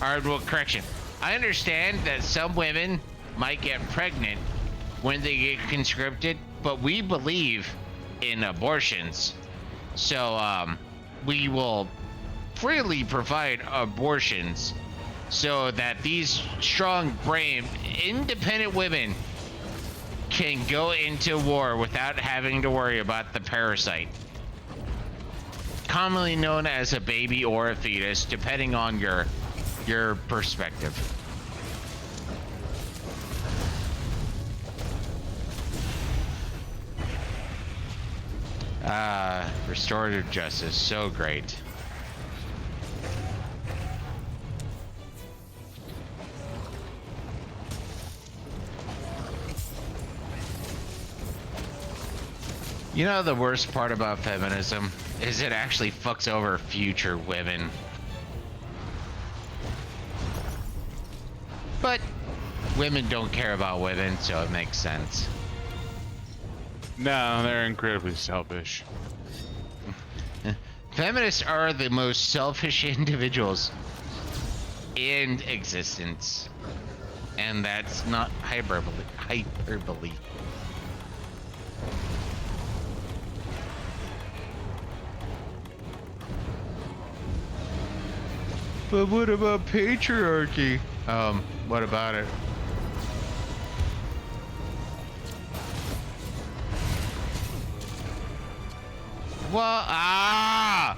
Correction. I understand that some women might get pregnant when they get conscripted, but we believe in abortions. So, we will freely provide abortions so that these strong-brained, independent women can go into war without having to worry about the parasite, commonly known as a baby or a fetus, depending on your perspective. Restorative justice, so great. You know, the worst part about feminism is it actually fucks over future women. women don't care about women, so it makes sense. No, they're incredibly selfish. Feminists are the most selfish individuals in existence. And that's not hyperbole. But what about patriarchy? What about it? Well, I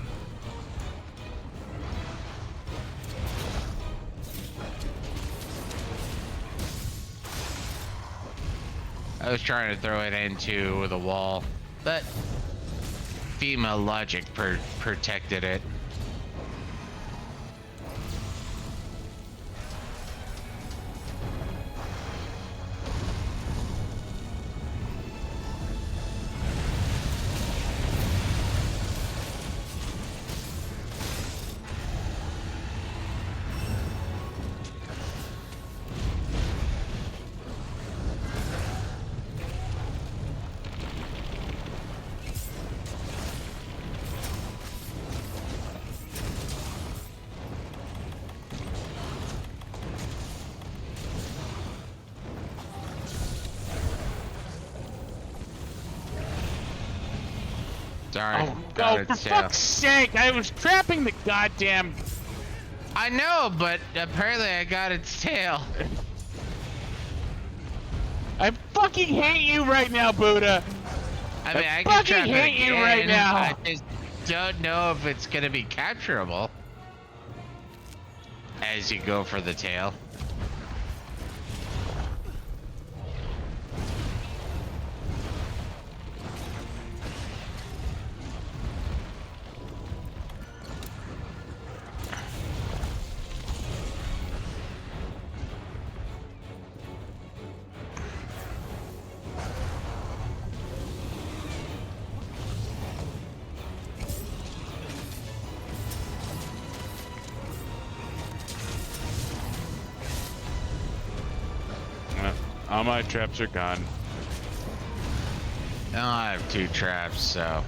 was trying to throw it into the wall, but female logic protected it. Sorry. Oh, for fuck's sake! I was trapping the goddamn. I know, but apparently I got its tail. I fucking hate you right now, Buddha. I mean, I can fucking trap it hate you right again. now. I just don't know if it's gonna be capturable as you go for the tail. All my traps are gone. Now I have 2 traps, so.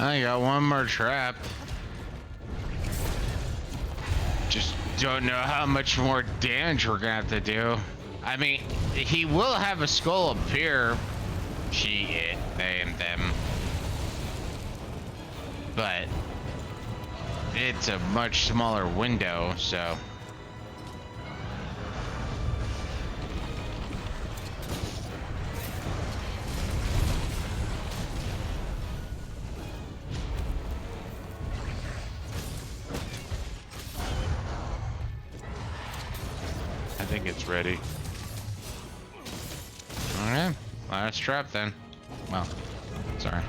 I got 1 more trap. Just don't know how much more damage we're gonna have to do. I mean, he will have a skull appear. She, it, they, and them. But it's a much smaller window, so. I think it's ready. Alright, last trap then. Well, sorry.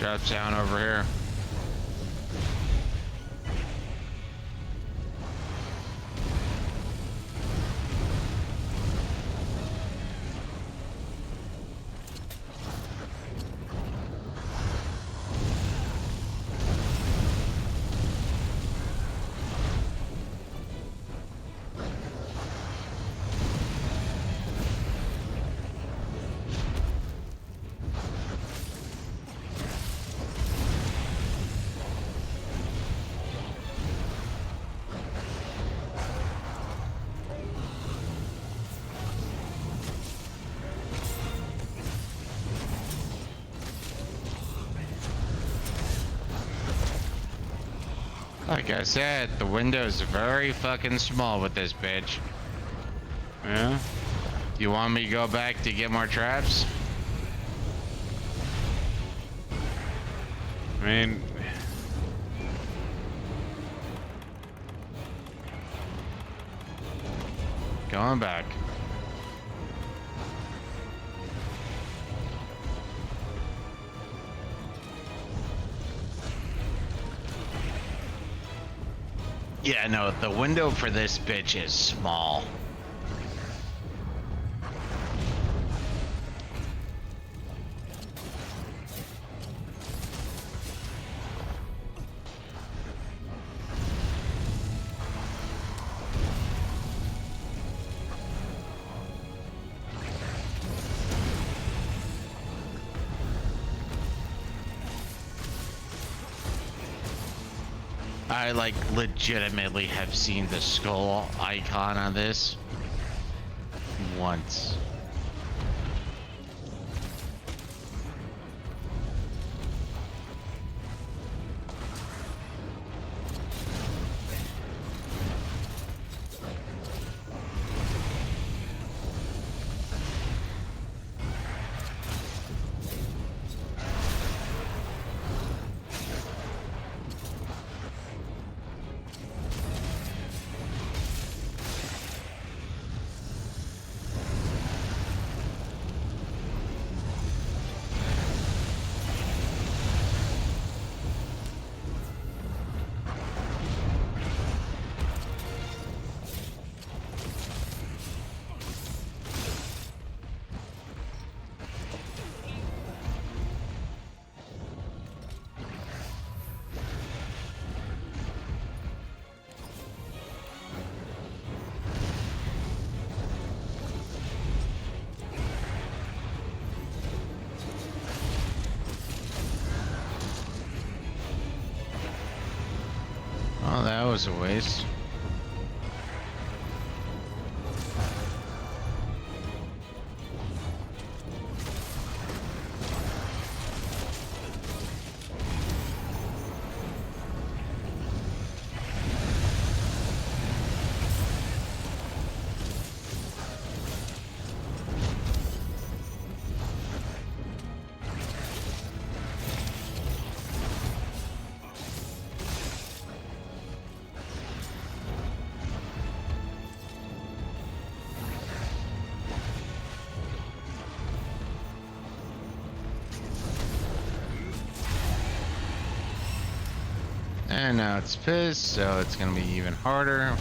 Drops down over here. Like I said, the window's very fucking small with this bitch. Yeah? You want me to go back to get more traps? I mean, Going back. Yeah, no, the window for this bitch is small. I like legitimately have seen the skull icon on this once. Oh, that was a waste. And now it's pissed, so it's gonna be even harder.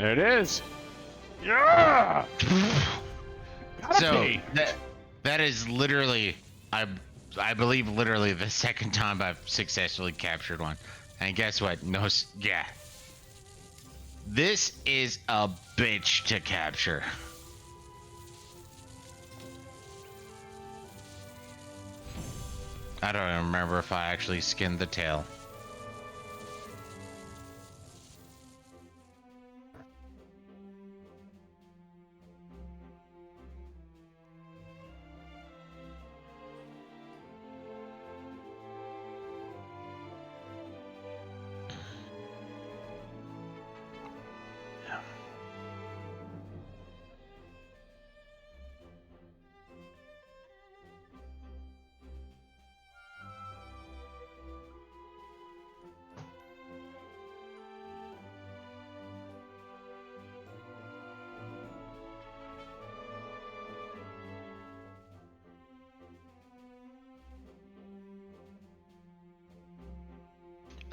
there it is. Yeah. Gotta So be. that is literally, I believe literally the second time I've successfully captured one. And guess what? Yeah. This is a bitch to capture. I don't even remember if I actually skinned the tail.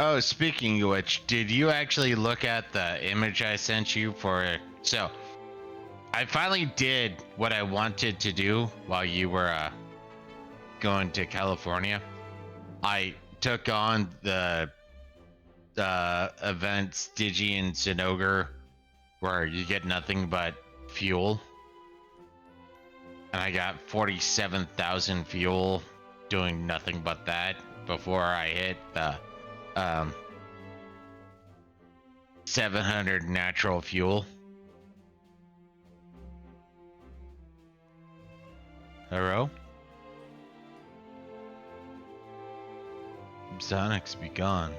Oh, speaking of which, did you actually look at the image I sent you for? So, I finally did what I wanted to do while you were going to California. I took on the event Stygian Zinogre, where you get nothing but fuel. And I got 47,000 fuel doing nothing but that before I hit the 700 natural fuel. Hello? Sonics be gone.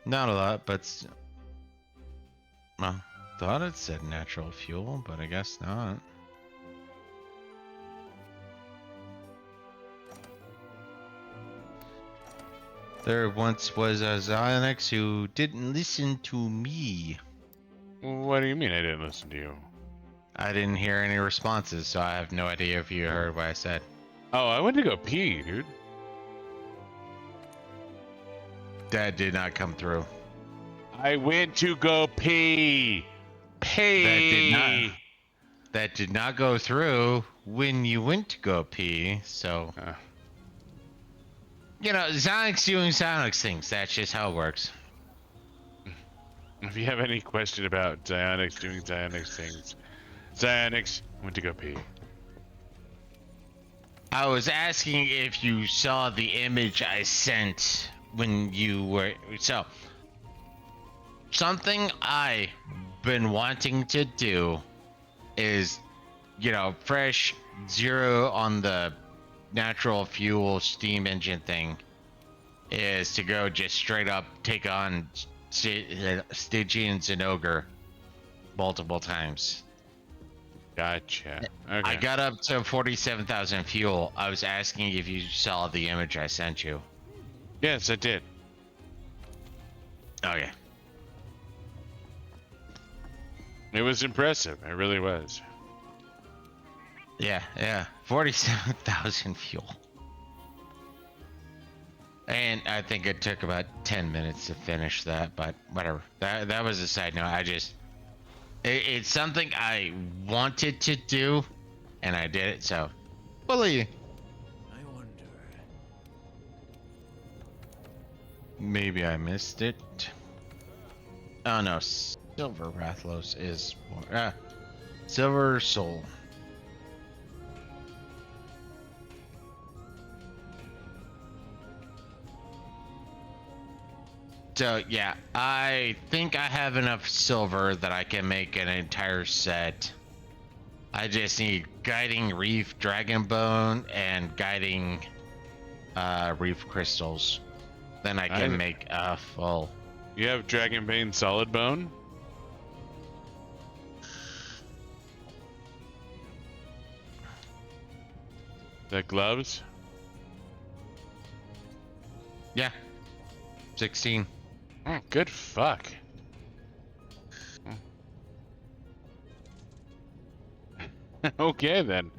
Not a lot, but well, thought it said natural fuel, but I guess not. There once was a Zyonix who didn't listen to me. What do you mean I didn't listen to you? I didn't hear any responses, so I have no idea if you heard what I said. Oh, I went to go pee, dude. That did not come through. I went to go pee. Pee. That did not go through when you went to go pee, so... You know, Sonic's doing Sonic things. That's just how it works. If you have any question about Zyonix doing Zyonix things, Zyonix went to go pee. I was asking if you saw the image I sent when you were... So, something I've been wanting to do is, you know, fresh zero on the natural fuel steam engine thing is to go just straight up take on Stygian Zinogre multiple times. Gotcha. Okay. I got up to 47,000 fuel. I was asking if you saw the image I sent you. Yes, I did. Okay. It was impressive. It really was. Yeah. 47,000 fuel. And I think it took about 10 minutes to finish that, but whatever. That was a side note. It's something I wanted to do, and I did it, so believe. I wonder. Maybe I missed it. Oh no, Silver Rathalos is more. Silver Soul. So yeah, I think I have enough silver that I can make an entire set. I just need guiding reef dragon bone and guiding reef crystals. Then I can make a full. You have Dragonbane Solid Bone? The gloves? Yeah. 16. Oh, good fuck. Okay then.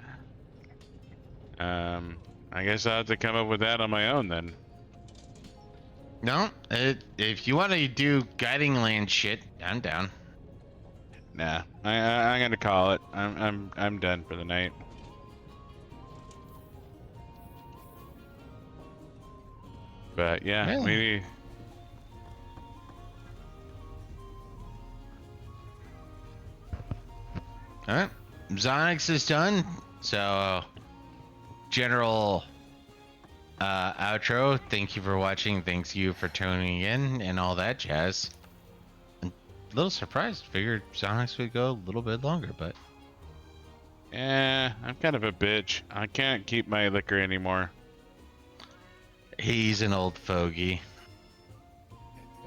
I guess I'll have to come up with that on my own then. No, if you want to do guiding land shit, I'm down. Nah, I'm gonna call it. I'm done for the night. But yeah, we need. All right, Zonix is done. So, general outro. Thank you for watching. Thanks you for tuning in and all that jazz. A little surprised. Figured Zonix would go a little bit longer, but Yeah, I'm kind of a bitch. I can't keep my liquor anymore. he's an old fogey.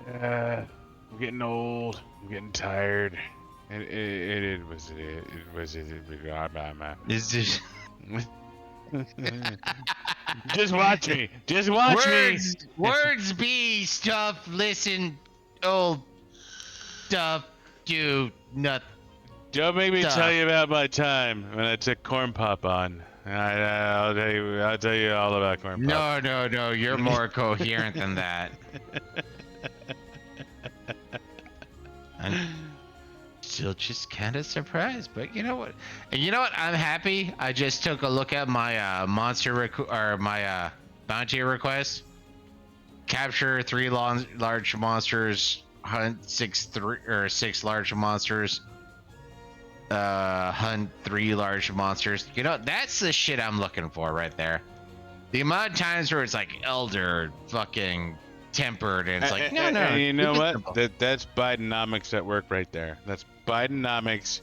I'm getting old. I'm getting tired. It was Is this Just watch me. Just watch me. Words be stuff. Listen, old stuff. Do nothing. Don't make me Duh. tell you about my time when I took corn pop on. I'll tell you. I'll tell you all about corn pop. No. You're more coherent than that. I'm still just kind of surprised, but you know what? And you know what? I'm happy. I just took a look at my my bounty request. Capture 3 large monsters, hunt 6 large monsters, hunt 3 large monsters. You know, that's the shit I'm looking for right there. The amount of times where it's like elder, fucking tempered, and it's like, no. You know keep it what? simple. That's Bidenomics at work right there. That's Bidenomics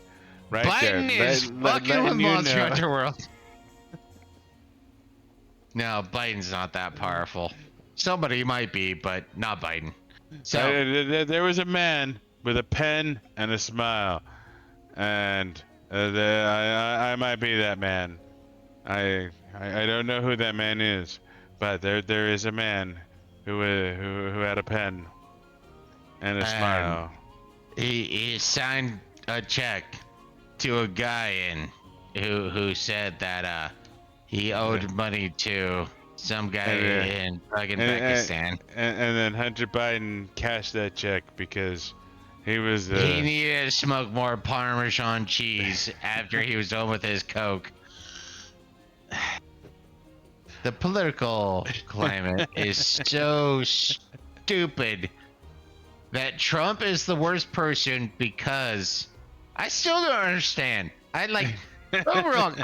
right Biden there. is fucking letting with you Monster know. Hunter World. No, Biden's not that powerful. Somebody might be, but not Biden. So There was a man with a pen and a smile, and I might be that man. I don't know who that man is, but there is a man who had a pen and a smile. he signed a check to a guy who said that he owed money to some guy in fucking Pakistan. And then Hunter Biden cashed that check because he was He needed to smoke more Parmesan cheese after he was done with his coke. The political climate is so stupid that Trump is the worst person because I still don't understand. I like, don't get me wrong.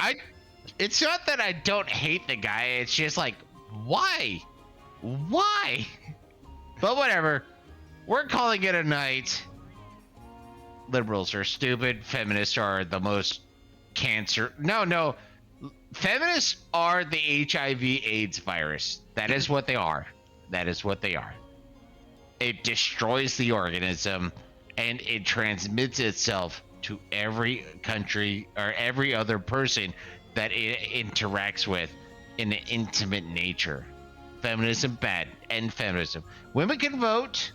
It's not that I don't hate the guy. It's just like, why? Why? But whatever. We're calling it a night. Liberals are stupid. Feminists are the most cancer. No. Feminists are the HIV/AIDS virus. That is what they are. That is what they are. It destroys the organism and it transmits itself to every country or every other person that it interacts with in an intimate nature. Feminism bad. End feminism. Women can vote.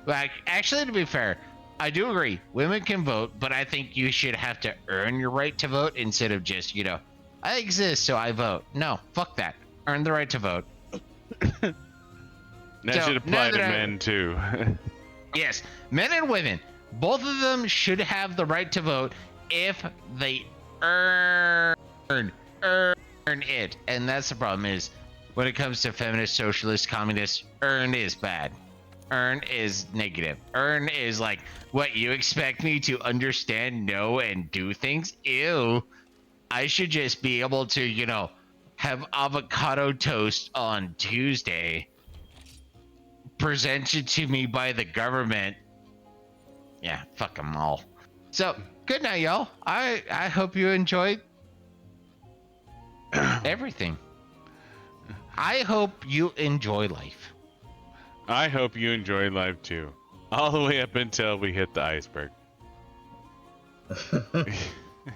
Like, actually, to be fair, I do agree. Women can vote, but I think you should have to earn your right to vote instead of just, I exist, so I vote. No, fuck that. Earn the right to vote. That should apply to men too. Yes, men and women, both of them should have the right to vote if they earn it. And that's the problem is, when it comes to feminist, socialist, communist, earn is bad. Earn is negative. Earn is like, what, you expect me to understand, know, and do things? Ew. I should just be able to, have avocado toast on Tuesday presented to me by the government. Yeah, fuck them all. So, good night, y'all. I hope you enjoyed everything. I hope you enjoy life. I hope you enjoy life too. All the way up until we hit the iceberg.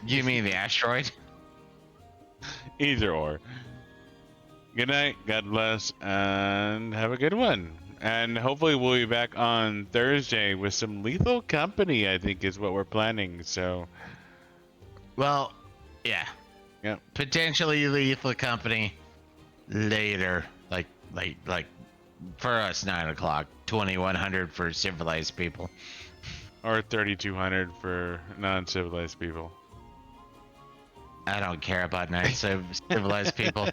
You mean the asteroid? Either or. Good night, God bless, and have a good one. And hopefully we'll be back on Thursday with some Lethal Company, I think is what we're planning, so. Well, yeah. Yep. Potentially Lethal Company later. Like for us, 9 o'clock. 2100 for civilized people. Or 3200 for non-civilized people. I don't care about civilized people.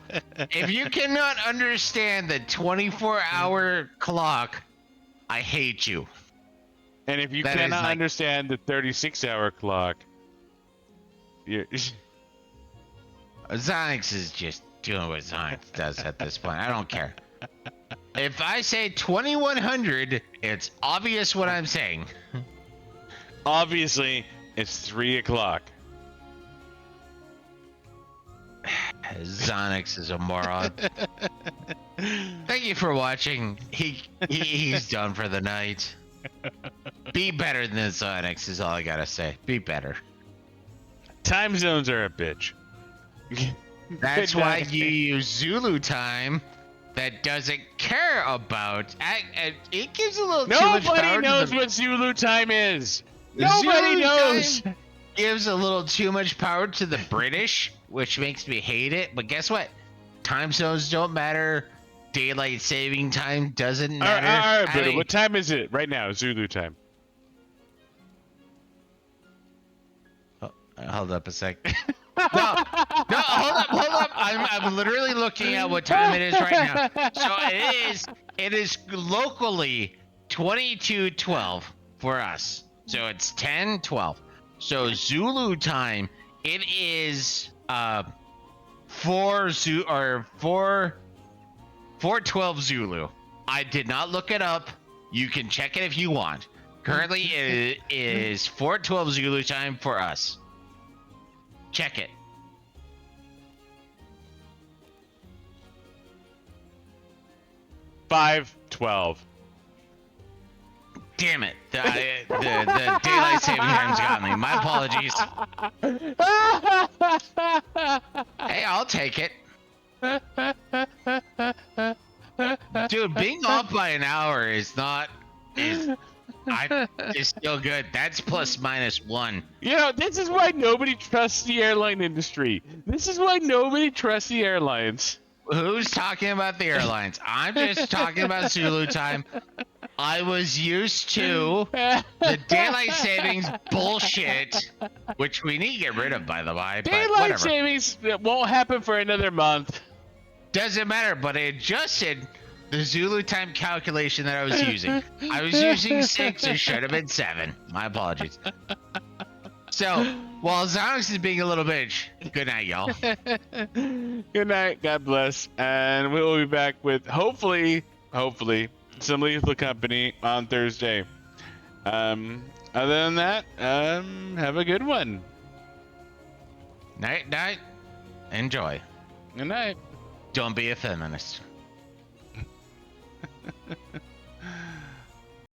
If you cannot understand the 24-hour clock, I hate you. And if you That cannot is like- understand the 36-hour clock, you're... Zonix is just doing what Zonix does at this point. I don't care. If I say 2100, it's obvious what I'm saying. Obviously, it's 3 o'clock. Zonix is a moron. Thank you for watching. He's done for the night. Be better than Zonix is all I gotta say. Be better. Time zones are a bitch. That's Good why night. you use Zulu time. That doesn't care about. It gives a little too much Nobody power knows to the what Zulu time is. Nobody Zulu knows. time gives a little too much power to the British, which makes me hate it. But guess what? Time zones don't matter. Daylight saving time doesn't matter. All right, Buddha, what time is it right now? Zulu time. Hold up a sec. No, hold up. I'm literally looking at what time it is right now. So it is locally 22:12 for us. So it's 10:12. So Zulu time, it is 4:12 Zulu. I did not look it up. You can check it if you want. Currently it is 4:12 Zulu time for us. Check it. $5:12. Damn it. The daylight saving time's got me. My apologies. Hey, I'll take it. Dude, being off by an hour is still good. That's plus minus one. You know, this is why nobody trusts the airline industry. This is why nobody trusts the airlines. Who's talking about the airlines? I'm just talking about Zulu time. I was used to the daylight savings bullshit, which we need to get rid of, by the way. But Daylight whatever. savings won't happen for another month. Doesn't matter, but I adjusted the Zulu time calculation that I was using. I was using 6, it should have been 7. My apologies. So, while Xanax is being a little bitch, good night, y'all. Good night. God bless. And we will be back with hopefully some Lethal Company on Thursday. Other than that, have a good one. Night. Enjoy. Good night. Don't be a feminist.